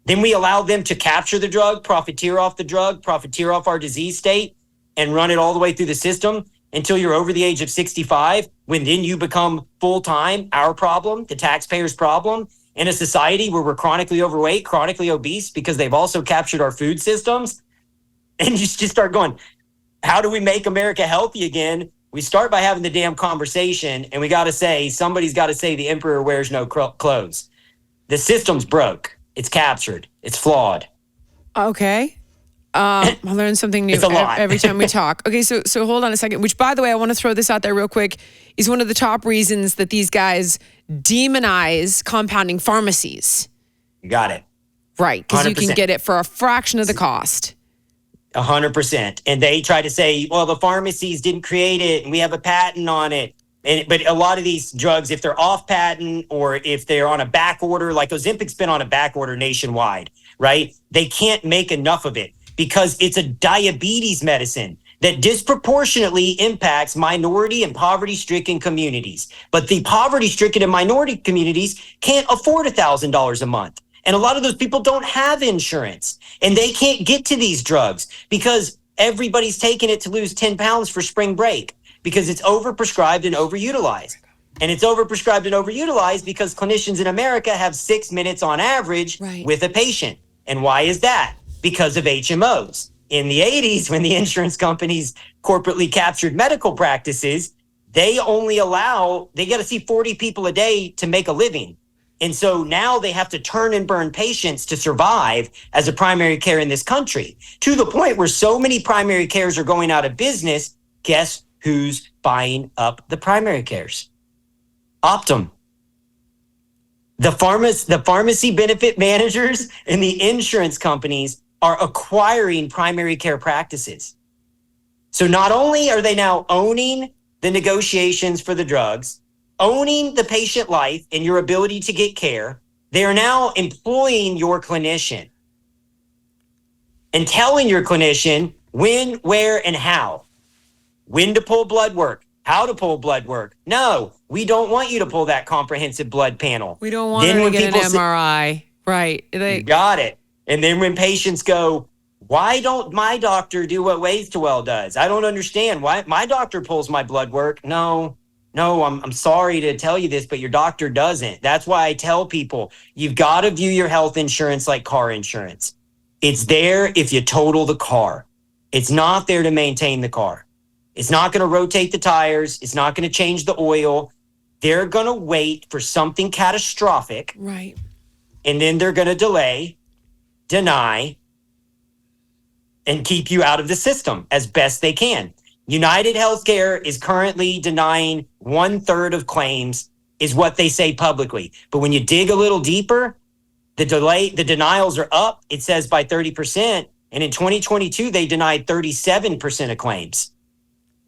Then we allowed them to capture the drug, profiteer off the drug, profiteer off our disease state, and run it all the way through the system until you're over the age of 65, when then you become full-time, our problem, the taxpayer's problem, in a society where we're chronically overweight, chronically obese, because they've also captured our food systems. And you just start going, how do we make America healthy again? We start by having the damn conversation, and we got to say, somebody's got to say the emperor wears no clothes. The system's broke. It's captured. It's flawed. Okay. I learn something new It's a lot. every time we talk. Okay, so hold on a second, which, by the way, I want to throw this out there real quick, is one of the top reasons that these guys demonize compounding pharmacies. You got it. Right, because you can 100%. get it for a fraction of the cost. 100%. And they try to say, well, the pharmacies didn't create it and we have a patent on it. But a lot of these drugs, if they're off patent or if they're on a back order, like Ozempic's been on a back order nationwide, right? They can't make enough of it because it's a diabetes medicine that disproportionately impacts minority and poverty-stricken communities. But the poverty-stricken and minority communities can't afford $1,000 a month. And a lot of those people don't have insurance and they can't get to these drugs because everybody's taking it to lose 10 pounds for spring break because it's overprescribed and overutilized. And it's overprescribed and overutilized because clinicians in America have 6 minutes on average with a patient. And why is that? Because of HMOs. In the 80s, when the insurance companies corporately captured medical practices, they got to see 40 people a day to make a living. And so now they have to turn and burn patients to survive as a primary care in this country, to the point where so many primary cares are going out of business. Guess who's buying up the primary cares? Optum. The pharmacy benefit managers and the insurance companies are acquiring primary care practices. So not only are they now owning the negotiations for the drugs, owning the patient life and your ability to get care, they are now employing your clinician and telling your clinician when, where, and how. When to pull blood work, how to pull blood work. No, we don't want you to pull that comprehensive blood panel. We don't want to get an MRI. Right. You got it. And then when patients go, why don't my doctor do what Ways to Well does? I don't understand. Why my doctor pulls my blood work? No, I'm sorry to tell you this, but your doctor doesn't. That's why I tell people, you've got to view your health insurance like car insurance. It's there if you total the car. It's not there to maintain the car. It's not going to rotate the tires. It's not going to change the oil. They're going to wait for something catastrophic. Right. And then they're going to delay, deny, and keep you out of the system as best they can. UnitedHealthcare is currently denying 1/3 of claims, is what they say publicly. But when you dig a little deeper, the denials are up, it says, by 30%. And in 2022, they denied 37% of claims.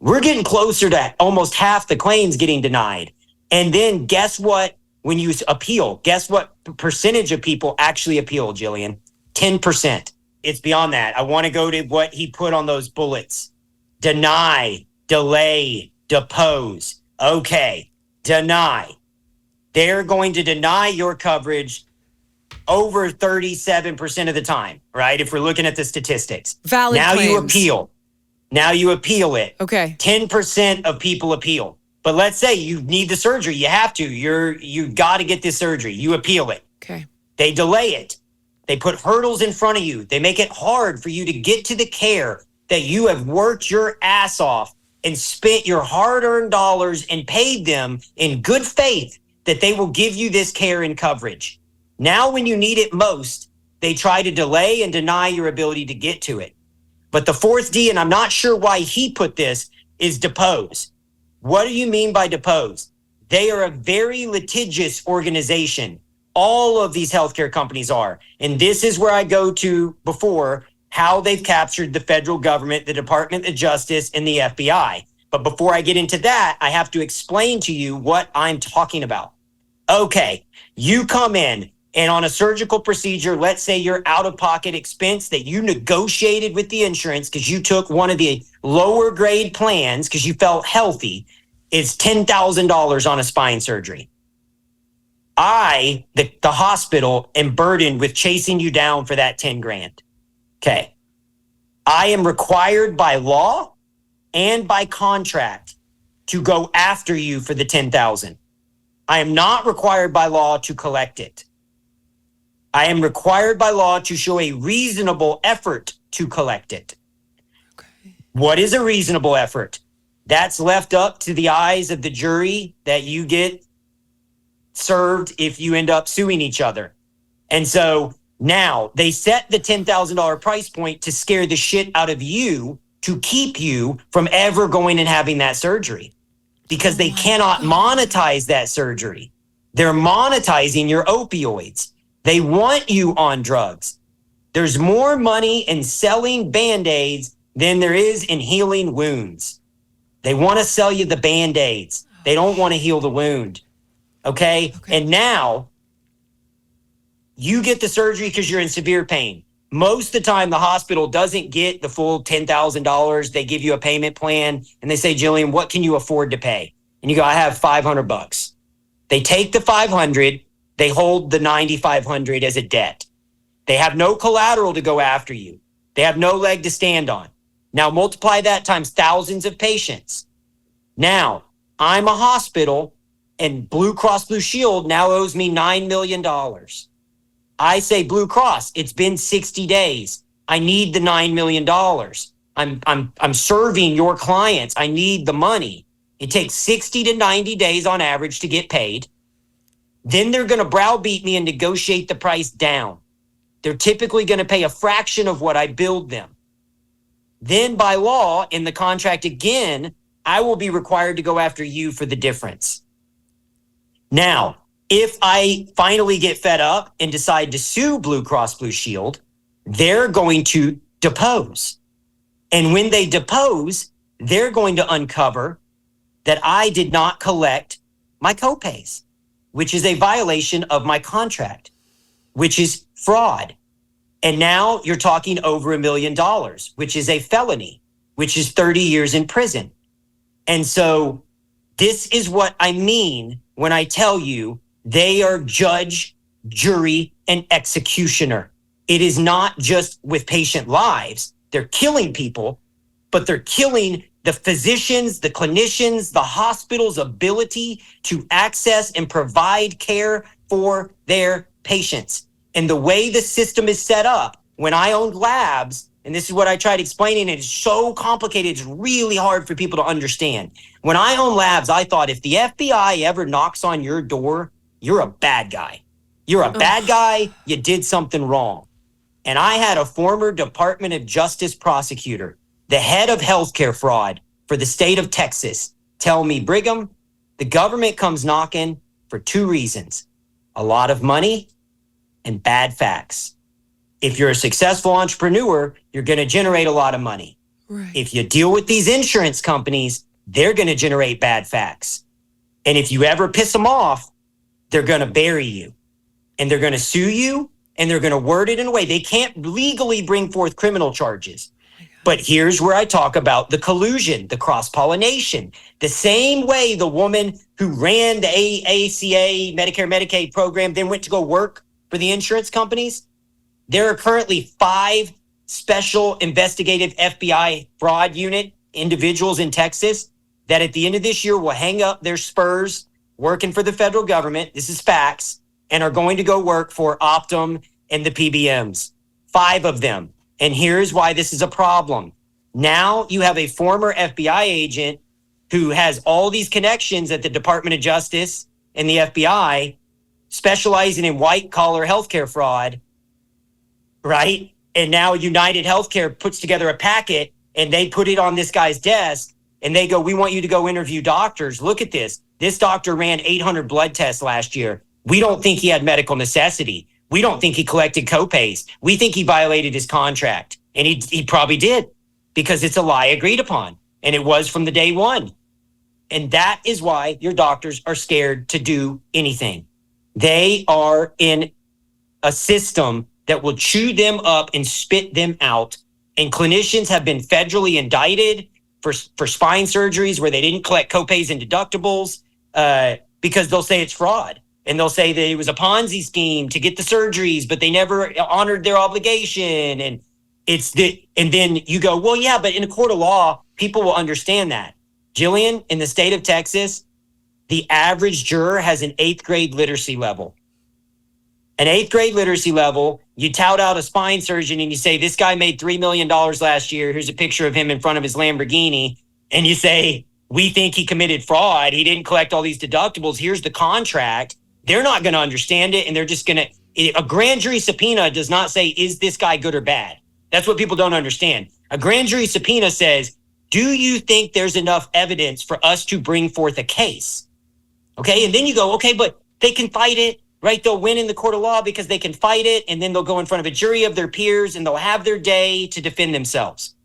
We're getting closer to almost half the claims getting denied. And then guess what? When you appeal, guess what percentage of people actually appeal, Jillian? 10%. It's beyond that. I want to go to what he put on those bullets. Deny, delay, depose. Okay, deny. They're going to deny your coverage over 37% of the time, right? If we're looking at the statistics. Valid now claims. Now you appeal it. Okay. 10% of people appeal. But let's say you need the surgery. You have to. You got to get this surgery. You appeal it. Okay. They delay it. They put hurdles in front of you. They make it hard for you to get to the care that you have worked your ass off and spent your hard-earned dollars and paid them in good faith that they will give you this care and coverage. Now, when you need it most, they try to delay and deny your ability to get to it. But the fourth D, and I'm not sure why he put this, is depose. What do you mean by depose? They are a very litigious organization. All of these healthcare companies are. And this is where I go to before. how they've captured the federal government, the Department of Justice, and the FBI. But before I get into that, I have to explain to you what I'm talking about. Okay, you come in and on a surgical procedure, let's say your out-of-pocket expense that you negotiated with the insurance because you took one of the lower grade plans because you felt healthy, is $10,000 on a spine surgery. I, the hospital, am burdened with chasing you down for that 10 grand. Okay. I am required by law and by contract to go after you for the 10,000. I am not required by law to collect it. I am required by law to show a reasonable effort to collect it. Okay. What is a reasonable effort? That's left up to the eyes of the jury that you get served if you end up suing each other. And so now they set the $10,000 price point to scare the shit out of you, to keep you from ever going and having that surgery, because they cannot monetize that surgery. They're monetizing your opioids. They want you on drugs. There's more money in selling Band-Aids than there is in healing wounds. They want to sell you the Band-Aids. They don't want to heal the wound. Okay? And now you get the surgery because you're in severe pain. Most of the time, the hospital doesn't get the full $10,000. They give you a payment plan and they say, Jillian, what can you afford to pay? And you go, I have $500. They take the $500. They hold the $9,500 as a debt. They have no collateral to go after you. They have no leg to stand on. Now multiply that times thousands of patients. Now I'm a hospital and Blue Cross Blue Shield now owes me $9 million. I say, Blue Cross, it's been 60 days. I need the $9 million. I'm serving your clients. I need the money. It takes 60 to 90 days on average to get paid. Then they're going to browbeat me and negotiate the price down. They're typically going to pay a fraction of what I billed them. Then by law, in the contract again, I will be required to go after you for the difference. Now, if I finally get fed up and decide to sue Blue Cross Blue Shield, they're going to depose. And when they depose, they're going to uncover that I did not collect my copays, which is a violation of my contract, which is fraud. And now you're talking over $1 million, which is a felony, which is 30 years in prison. And so this is what I mean when I tell you they are judge, jury, and executioner. It is not just with patient lives. They're killing people, but they're killing the physicians, the clinicians, the hospital's ability to access and provide care for their patients. And the way the system is set up, when I owned labs, and this is what I tried explaining, and it's so complicated, it's really hard for people to understand. When I owned labs, I thought if the FBI ever knocks on your door, you're a bad guy. You're a bad guy, you did something wrong. And I had a former Department of Justice prosecutor, the head of healthcare fraud for the state of Texas, tell me, Brigham, the government comes knocking for two reasons: a lot of money and bad facts. If you're a successful entrepreneur, you're going to generate a lot of money. Right. If you deal with these insurance companies, they're going to generate bad facts. And if you ever piss them off, they're going to bury you. And they're going to sue you, and they're going to word it in a way. They can't legally bring forth criminal charges. But here's where I talk about the collusion, the cross-pollination. The same way the woman who ran the ACA, Medicare, Medicaid program, then went to go work for the insurance companies. There are currently 5 special investigative FBI fraud unit individuals in Texas that at the end of this year will hang up their spurs working for the federal government. This is facts. And are going to go work for Optum and the PBMs. 5 of them. And here's why this is a problem. Now you have a former FBI agent who has all these connections at the Department of Justice and the FBI, specializing in white-collar healthcare fraud, right? And now UnitedHealthcare puts together a packet and they put it on this guy's desk and they go, we want you to go interview doctors. Look at this. This doctor ran 800 blood tests last year. We don't think he had medical necessity. We don't think he collected copays. We think he violated his contract. And he probably did, because it's a lie agreed upon. And it was from the day one. And that is why your doctors are scared to do anything. They are in a system that will chew them up and spit them out. And clinicians have been federally indicted for spine surgeries where they didn't collect copays and deductibles because they'll say it's fraud. And they'll say that it was a Ponzi scheme to get the surgeries, but they never honored their obligation. And and then you go, well, yeah, but in a court of law, people will understand that. Jillian, in the state of Texas, the average juror has an 8th grade literacy level. An 8th grade literacy level, you tout out a spine surgeon and you say, this guy made $3 million last year. Here's a picture of him in front of his Lamborghini. And you say, we think he committed fraud. He didn't collect all these deductibles. Here's the contract. They're not going to understand it. And they're just going to, a grand jury subpoena does not say, is this guy good or bad? That's what people don't understand. A grand jury subpoena says, do you think there's enough evidence for us to bring forth a case? Okay. And then you go, okay, but they can fight it, right? They'll win in the court of law because they can fight it. And then they'll go in front of a jury of their peers and they'll have their day to defend themselves.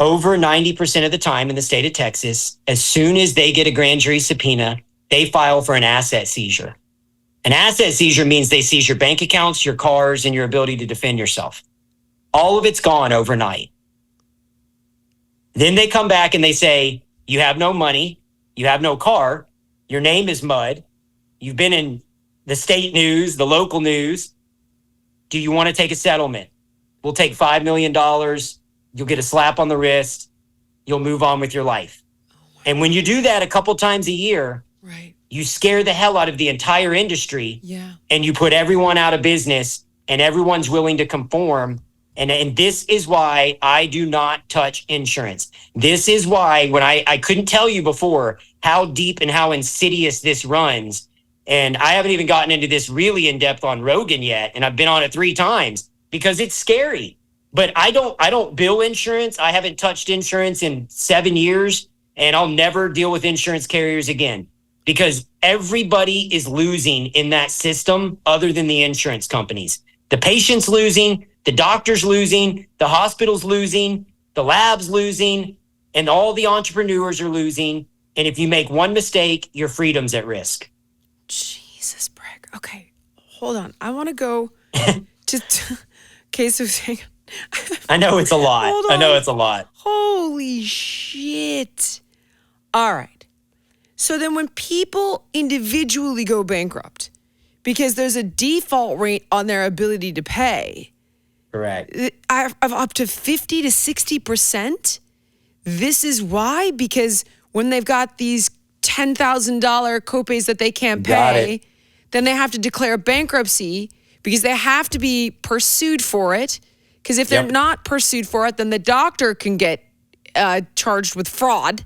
Over 90% of the time in the state of Texas, as soon as they get a grand jury subpoena, they file for an asset seizure. An asset seizure means they seize your bank accounts, your cars, and your ability to defend yourself. All of it's gone overnight. Then they come back and they say, you have no money, you have no car, your name is mud, you've been in the state news, the local news. Do you want to take a settlement? We'll take $5 million. You'll get a slap on the wrist. You'll move on with your life. And when you do that a couple times a year, right, you scare the hell out of the entire industry. Yeah. And you put everyone out of business and everyone's willing to conform. And this is why I do not touch insurance. This is why when I couldn't tell you before how deep and how insidious this runs. And I haven't even gotten into this really in depth on Rogan yet. And I've been on it 3 times because it's scary. But I don't bill insurance. I haven't touched insurance in 7 years, and I'll never deal with insurance carriers again because everybody is losing in that system other than the insurance companies. The patient's losing, the doctor's losing, the hospital's losing, the lab's losing, and all the entrepreneurs are losing. And if you make one mistake, your freedom's at risk. Jesus, Brig. Okay, hold on. I want to go to case of saying. I know it's a lot. I know it's a lot. Holy shit. All right. So then when people individually go bankrupt because there's a default rate on their ability to pay. Correct. Of up to 50 to 60%. This is why? Because when they've got these $10,000 copays that they can't pay, then they have to declare bankruptcy because they have to be pursued for it. Because if they're not pursued for it, then the doctor can get charged with fraud.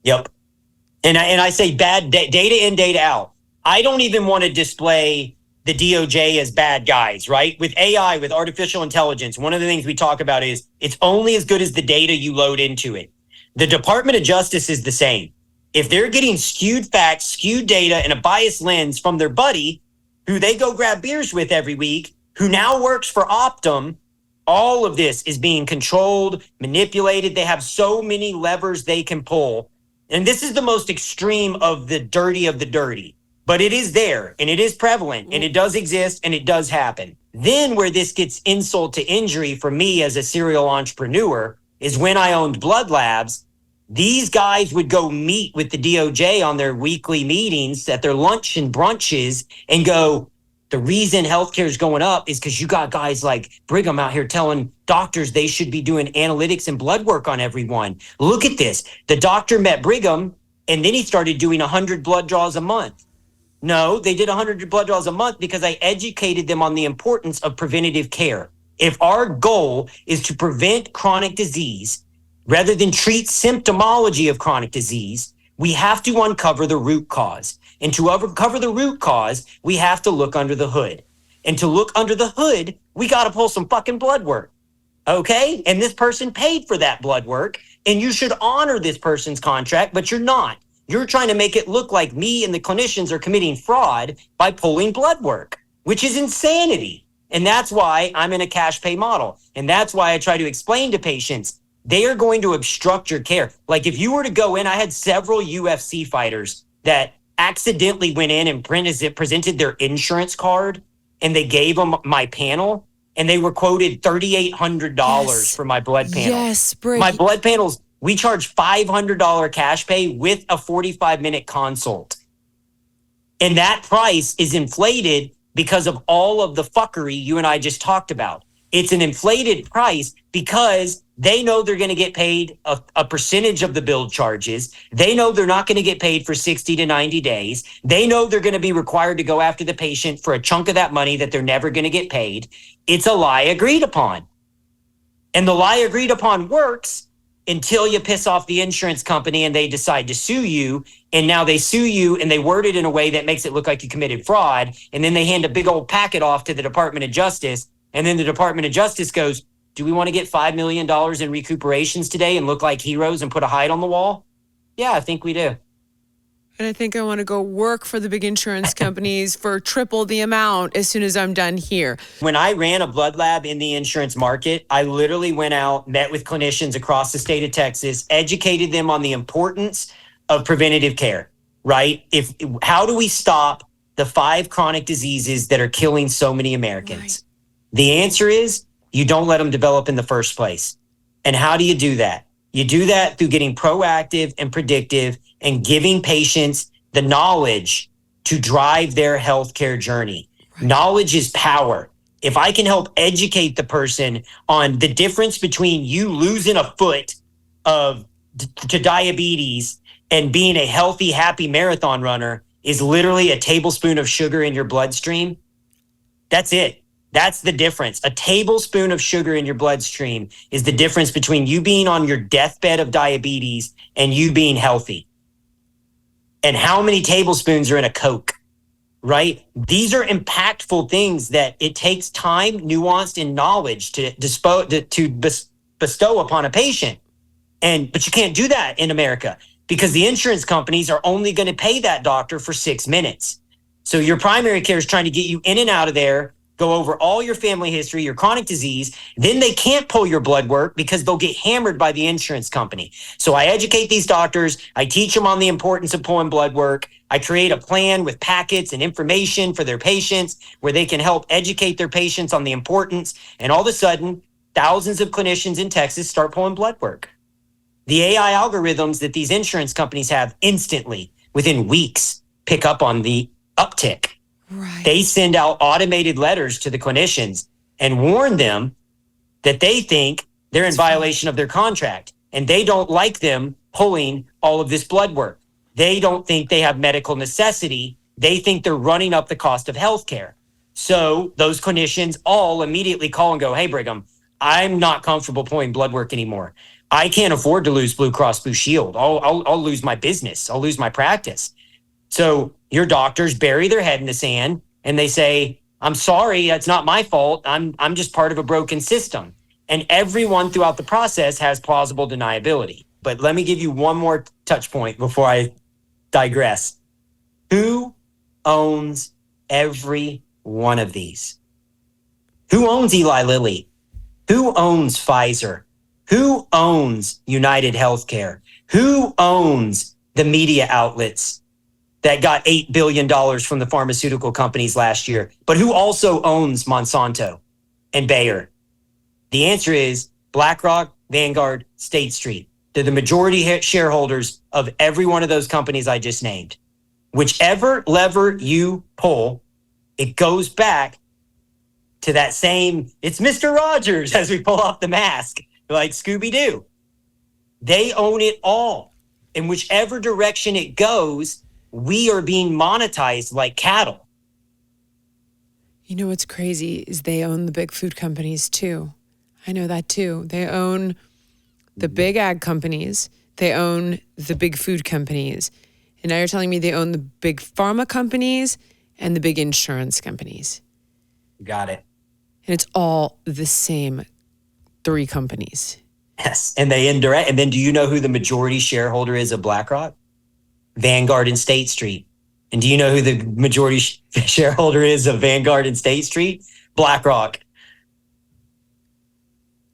Yep. And I say bad data in, data out. I don't even want to display the DOJ as bad guys, right? With AI, with artificial intelligence, one of the things we talk about is it's only as good as the data you load into it. The Department of Justice is the same. If they're getting skewed facts, skewed data, and a biased lens from their buddy, who they go grab beers with every week, who now works for Optum, all of this is being controlled, manipulated. They have so many levers they can pull. And this is the most extreme of the dirty. But it is there, and it is prevalent, and it does exist, and it does happen. Then where this gets insult to injury for me as a serial entrepreneur is when I owned blood labs. These guys would go meet with the DOJ on their weekly meetings at their lunch and brunches and go, the reason healthcare is going up is because you got guys like Brigham out here telling doctors they should be doing analytics and blood work on everyone. Look at this. The doctor met Brigham, and then he started doing 100 blood draws a month. No, they did 100 blood draws a month because I educated them on the importance of preventative care. If our goal is to prevent chronic disease rather than treat symptomology of chronic disease, we have to uncover the root cause. And to uncover the root cause, we have to look under the hood. And to look under the hood, we got to pull some fucking blood work. Okay? And this person paid for that blood work, and you should honor this person's contract, but you're not. You're trying to make it look like me and the clinicians are committing fraud by pulling blood work, which is insanity. And that's why I'm in a cash pay model. And that's why I try to explain to patients, they are going to obstruct your care. Like if you were to go in, I had several UFC fighters that accidentally went in and presented their insurance card, and they gave them my panel, and they were quoted $3,800 for my blood panel. Yes, Brick. My blood panels, we charge $500 cash pay with a 45-minute consult. And that price is inflated because of all of the fuckery you and I just talked about. It's an inflated price because they know they're going to get paid a percentage of the billed charges. They know they're not going to get paid for 60 to 90 days. They know they're going to be required to go after the patient for a chunk of that money that they're never going to get paid. It's a lie agreed upon. And the lie agreed upon works until you piss off the insurance company and they decide to sue you. And now they sue you and they word it in a way that makes it look like you committed fraud. And then they hand a big old packet off to the Department of Justice. And then the Department of Justice goes, do we want to get $5 million in recuperations today and look like heroes and put a hide on the wall? Yeah, I think we do. And I think I want to go work for the big insurance companies for triple the amount as soon as I'm done here. When I ran a blood lab in the insurance market, I literally went out, met with clinicians across the state of Texas, educated them on the importance of preventative care, right? How do we stop the 5 chronic diseases that are killing so many Americans? Right. The answer is you don't let them develop in the first place. And how do you do that? You do that through getting proactive and predictive and giving patients the knowledge to drive their healthcare journey. Right. Knowledge is power. If I can help educate the person on the difference between you losing a foot to diabetes and being a healthy, happy marathon runner is literally a tablespoon of sugar in your bloodstream. That's it. That's the difference. A tablespoon of sugar in your bloodstream is the difference between you being on your deathbed of diabetes and you being healthy. And how many tablespoons are in a Coke, right? These are impactful things that it takes time, nuance, and knowledge to bestow upon a patient. But you can't do that in America because the insurance companies are only going to pay that doctor for 6 minutes. So your primary care is trying to get you in and out of there, go over all your family history, your chronic disease. Then they can't pull your blood work because they'll get hammered by the insurance company. So I educate these doctors. I teach them on the importance of pulling blood work. I create a plan with packets and information for their patients where they can help educate their patients on the importance. And all of a sudden, thousands of clinicians in Texas start pulling blood work. The AI algorithms that these insurance companies have instantly, within weeks, pick up on the uptick. Right. They send out automated letters to the clinicians and warn them that they think they're in violation of their contract and they don't like them pulling all of this blood work. They don't think they have medical necessity. They think they're running up the cost of healthcare. So those clinicians all immediately call and go, hey, Brigham, I'm not comfortable pulling blood work anymore. I can't afford to lose Blue Cross Blue Shield. I'll lose my business. I'll lose my practice. So your doctors bury their head in the sand and they say, I'm sorry, that's not my fault. I'm just part of a broken system. And everyone throughout the process has plausible deniability. But let me give you one more touch point before I digress. Who owns every one of these? Who owns Eli Lilly? Who owns Pfizer? Who owns UnitedHealthcare? Who owns the media outlets that got $8 billion from the pharmaceutical companies last year, but who also owns Monsanto and Bayer? The answer is BlackRock, Vanguard, State Street. They're the majority shareholders of every one of those companies I just named. Whichever lever you pull, it goes back to that same, it's Mr. Rogers as we pull off the mask, like Scooby-Doo. They own it all. In whichever direction it goes, we are being monetized like cattle. You know what's crazy is they own the big food companies too. I know that too. They own the big ag companies. They own the big food companies. And now you're telling me they own the big pharma companies and the big insurance companies. Got it. And it's all the same 3 companies. Yes. And they indirect. And then do you know who the majority shareholder is of BlackRock? Vanguard and State Street. And do you know who the majority shareholder is of Vanguard and State Street? BlackRock.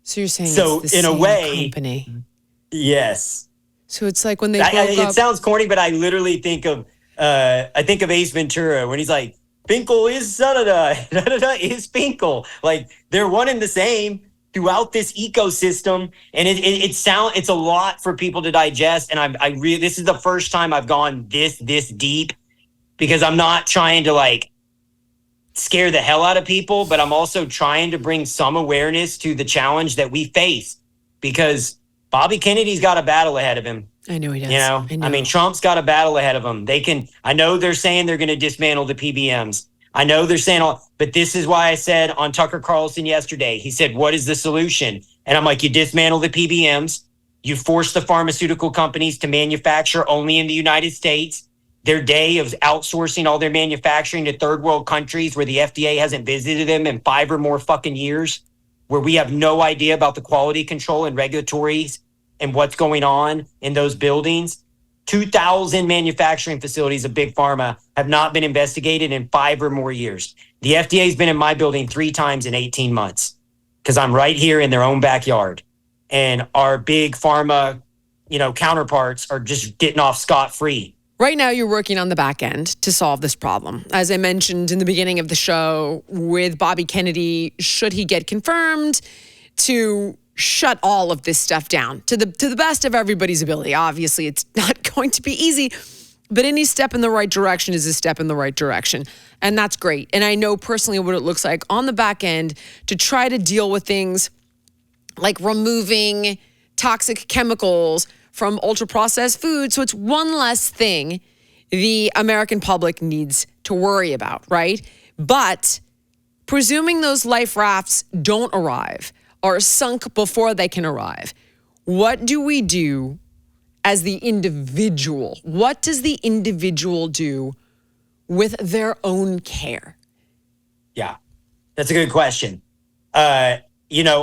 So you're saying So it's the in a same way, company. yes. So it's like when they broke up. It sounds corny, but I literally think of Ace Ventura when he's like, Finkel is da-da-da is Finkel. Like they're one and the same throughout this ecosystem, and it's a lot for people to digest. And this is the first time I've gone this deep, because I'm not trying to like scare the hell out of people, but I'm also trying to bring some awareness to the challenge that we face, because Bobby Kennedy's got a battle ahead of him. I know he does. You know, I mean, Trump's got a battle ahead of him. I know they're saying they're going to dismantle the PBMs. I know they're saying but this is why I said on Tucker Carlson yesterday, he said, what is the solution? And I'm like, you dismantle the PBMs. You force the pharmaceutical companies to manufacture only in the United States. Their day of outsourcing all their manufacturing to third world countries where the FDA hasn't visited them in 5 or more fucking years, where we have no idea about the quality control and regulatories and what's going on in those buildings. 2,000 manufacturing facilities of Big Pharma have not been investigated in 5 or more years. The FDA has been in my building 3 times in 18 months because I'm right here in their own backyard. And our Big Pharma, counterparts are just getting off scot-free. Right now, you're working on the back end to solve this problem. As I mentioned in the beginning of the show with Bobby Kennedy, should he get confirmed, to shut all of this stuff down to the best of everybody's ability. Obviously, it's not going to be easy, but any step in the right direction is a step in the right direction. And that's great. And I know personally what it looks like on the back end to try to deal with things like removing toxic chemicals from ultra-processed food. So it's one less thing the American public needs to worry about, right? But presuming those life rafts don't arrive, are sunk before they can arrive, what do we do as the individual? What does the individual do with their own care? Yeah, that's a good question.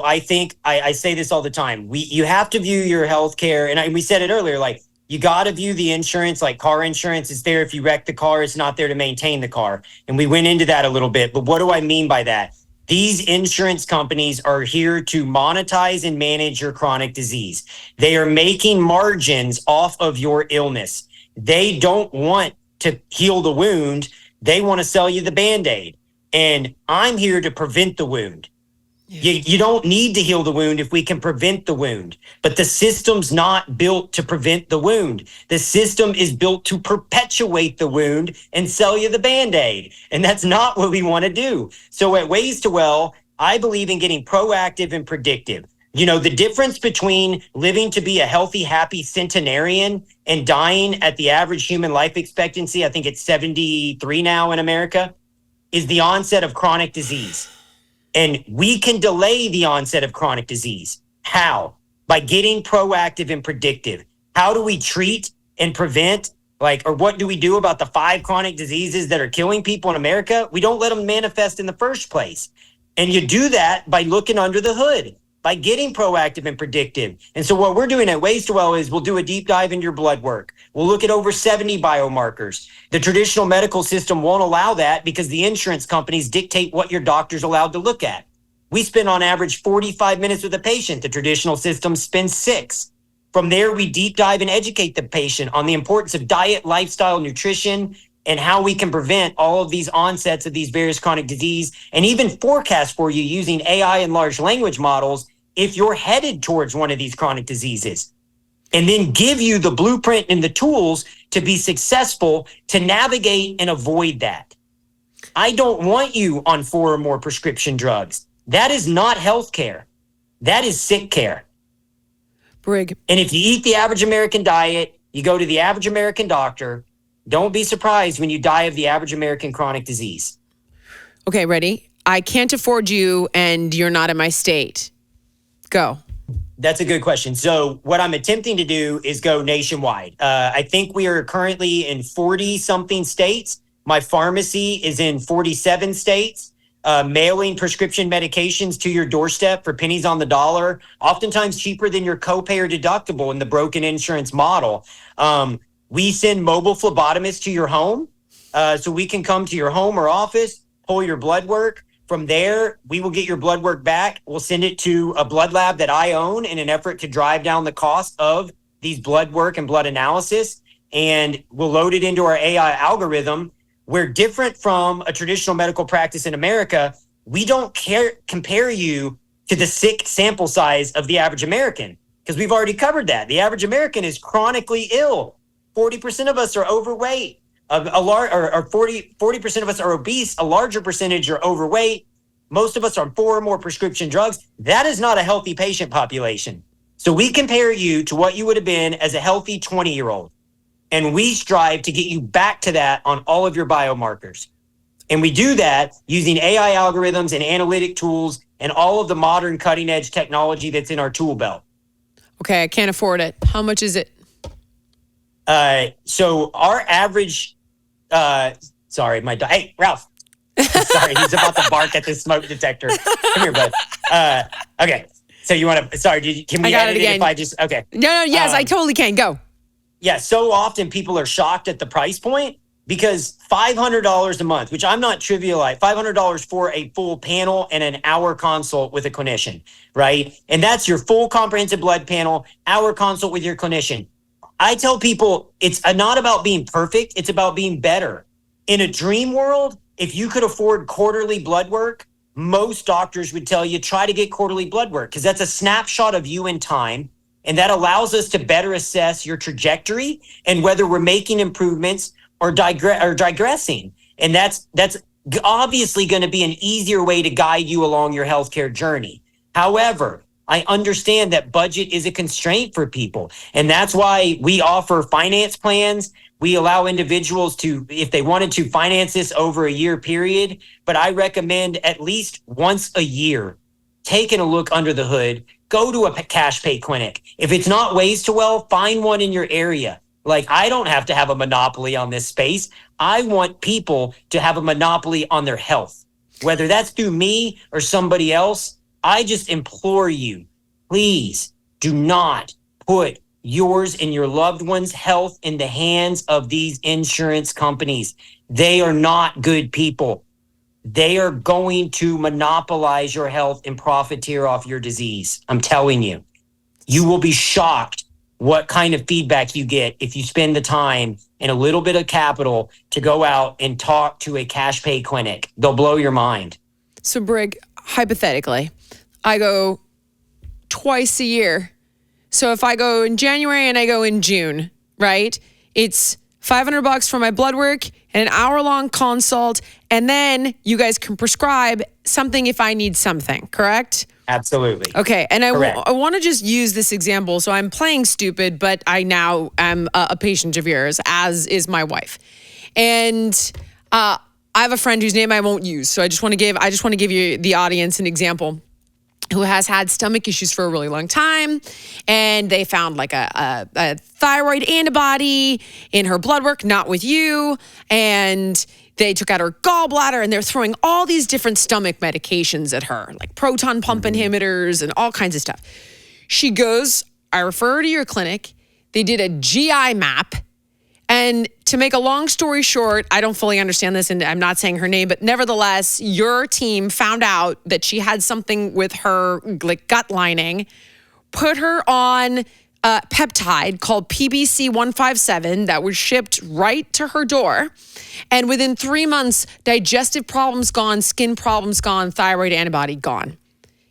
I think I say this all the time. You have to view your health care, and we said it earlier, like you got to view the insurance like car insurance is there if you wreck the car, it's not there to maintain the car. And we went into that a little bit, but what do I mean by that? These insurance companies are here to monetize and manage your chronic disease. They are making margins off of your illness. They don't want to heal the wound. They want to sell you the Band-Aid. And I'm here to prevent the wound. You don't need to heal the wound if we can prevent the wound. But the system's not built to prevent the wound. The system is built to perpetuate the wound and sell you the Band-Aid. And that's not what we want to do. So at Ways to Well, I believe in getting proactive and predictive. The difference between living to be a healthy, happy centenarian and dying at the average human life expectancy, I think it's 73 now in America, is the onset of chronic disease. And we can delay the onset of chronic disease. How? By getting proactive and predictive. How do we treat and prevent, or what do we do about the 5 chronic diseases that are killing people in America? We don't let them manifest in the first place. And you do that by looking under the hood, by getting proactive and predictive. And so what we're doing at Ways to Well is we'll do a deep dive into your blood work. We'll look at over 70 biomarkers. The traditional medical system won't allow that because the insurance companies dictate what your doctor's allowed to look at. We spend on average 45 minutes with a patient. The traditional system spends 6. From there, we deep dive and educate the patient on the importance of diet, lifestyle, nutrition, and how we can prevent all of these onsets of these various chronic disease, and even forecast for you using AI and large language models if you're headed towards one of these chronic diseases, and then give you the blueprint and the tools to be successful to navigate and avoid that. I don't want you on 4 or more prescription drugs. That is not health care. That is sick care. Brig. And if you eat the average American diet, you go to the average American doctor, don't be surprised when you die of the average American chronic disease. Okay, ready? I can't afford you and you're not in my state. Go. That's a good question. So what I'm attempting to do is go nationwide. I think we are currently in 40-something states. My pharmacy is in 47 states, mailing prescription medications to your doorstep for pennies on the dollar, oftentimes cheaper than your copay or deductible in the broken insurance model. We send mobile phlebotomists to your home, so we can come to your home or office, pull your blood work. From there, we will get your blood work back. We'll send it to a blood lab that I own in an effort to drive down the cost of these blood work and blood analysis. And we'll load it into our AI algorithm. We're different from a traditional medical practice in America. We don't compare you to the sick sample size of the average American, because we've already covered that. The average American is chronically ill. 40% of us are overweight. 40% of us are obese. A larger percentage are overweight. Most of us are on 4 or more prescription drugs. That is not a healthy patient population. So we compare you to what you would have been as a healthy 20-year-old. And we strive to get you back to that on all of your biomarkers. And we do that using AI algorithms and analytic tools and all of the modern cutting edge technology that's in our tool belt. Okay, I can't afford it. How much is it? So our average, sorry, my dog. Hey, Ralph. Sorry, he's about to bark at the smoke detector. Come here, bud. Okay. So you want to, sorry, can we edit it if I just, okay. No, yes, I totally can. Go. Yeah, so often people are shocked at the price point because $500 a month, which I'm not trivializing, $500 for a full panel and an hour consult with a clinician, right? And that's your full comprehensive blood panel, hour consult with your clinician. I tell people it's not about being perfect, it's about being better. In a dream world, if you could afford quarterly blood work, most doctors would tell you try to get quarterly blood work because that's a snapshot of you in time. And that allows us to better assess your trajectory and whether we're making improvements or digressing. And that's obviously going to be an easier way to guide you along your healthcare journey. However, I understand that budget is a constraint for people. And that's why we offer finance plans. We allow individuals to, if they wanted to, finance this over a year period. But I recommend at least once a year, taking a look under the hood, go to a cash pay clinic. If it's not Ways to Well, find one in your area. Like, I don't have to have a monopoly on this space. I want people to have a monopoly on their health, whether that's through me or somebody else. I just implore you, please do not put yours and your loved one's health in the hands of these insurance companies. They are not good people. They are going to monopolize your health and profiteer off your disease. I'm telling you, you will be shocked what kind of feedback you get if you spend the time and a little bit of capital to go out and talk to a cash pay clinic. They'll blow your mind. So, Brig, hypothetically, I go twice a year. So if I go in January and I go in June, right? It's $500 for my blood work and an hour-long consult, and then you guys can prescribe something if I need something, correct? Absolutely. Okay, and I want to just use this example. So I'm playing stupid, but I now am a patient of yours, as is my wife. And I have a friend whose name I won't use, so I just want to give you, the audience, an example, who has had stomach issues for a really long time, and they found like a thyroid antibody in her blood work, not with you, and they took out her gallbladder, and they're throwing all these different stomach medications at her, like proton pump inhibitors and all kinds of stuff. She goes, I refer her to your clinic. They did a GI map. And to make a long story short, I don't fully understand this, and I'm not saying her name, but nevertheless, your team found out that she had something with her gut lining, put her on a peptide called PBC 157 that was shipped right to her door. And within 3 months, digestive problems gone, skin problems gone, thyroid antibody gone.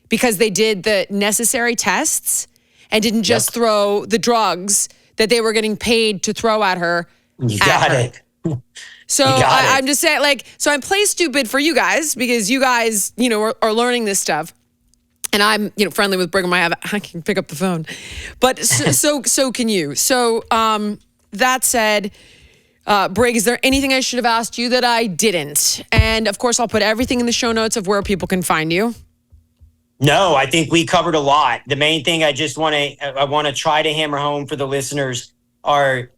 Because they did the necessary tests and didn't just throw the drugs that they were getting paid to throw at her. You got it. So I'm just saying, like, so I'm play stupid for you guys because you guys, are learning this stuff. And I'm, friendly with Brigham. I can pick up the phone, but so can you. So that said, Brig, is there anything I should have asked you that I didn't? And of course, I'll put everything in the show notes of where people can find you. No, I think we covered a lot. The main thing I want to try to hammer home for the listeners are,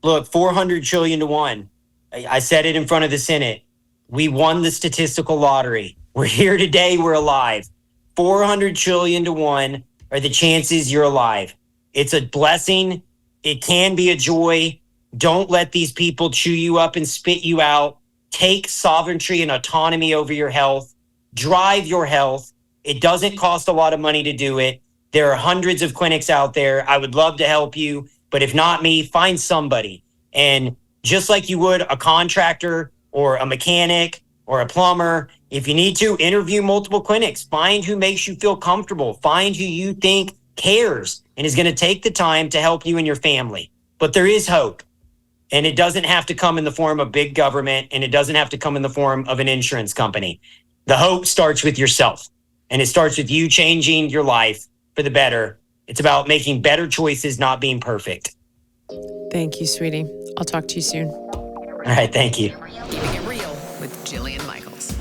look, 400 trillion to 1. I said it in front of the Senate. We won the statistical lottery. We're here today. We're alive. 400 trillion to 1 are the chances you're alive. It's a blessing. It can be a joy. Don't let these people chew you up and spit you out. Take sovereignty and autonomy over your health. drive your health. It doesn't cost a lot of money to do it. There are hundreds of clinics out there. I would love to help you, but if not me, find somebody. And just like you would a contractor or a mechanic or a plumber, if you need to, interview multiple clinics. Find who makes you feel comfortable. Find who you think cares and is going to take the time to help you and your family. But there is hope. And it doesn't have to come in the form of big government, and it doesn't have to come in the form of an insurance company. The hope starts with yourself, and it starts with you changing your life for the better. It's about making better choices, not being perfect. Thank you, sweetie. I'll talk to you soon. All right, thank you. Keeping it real with Jillian Michaels.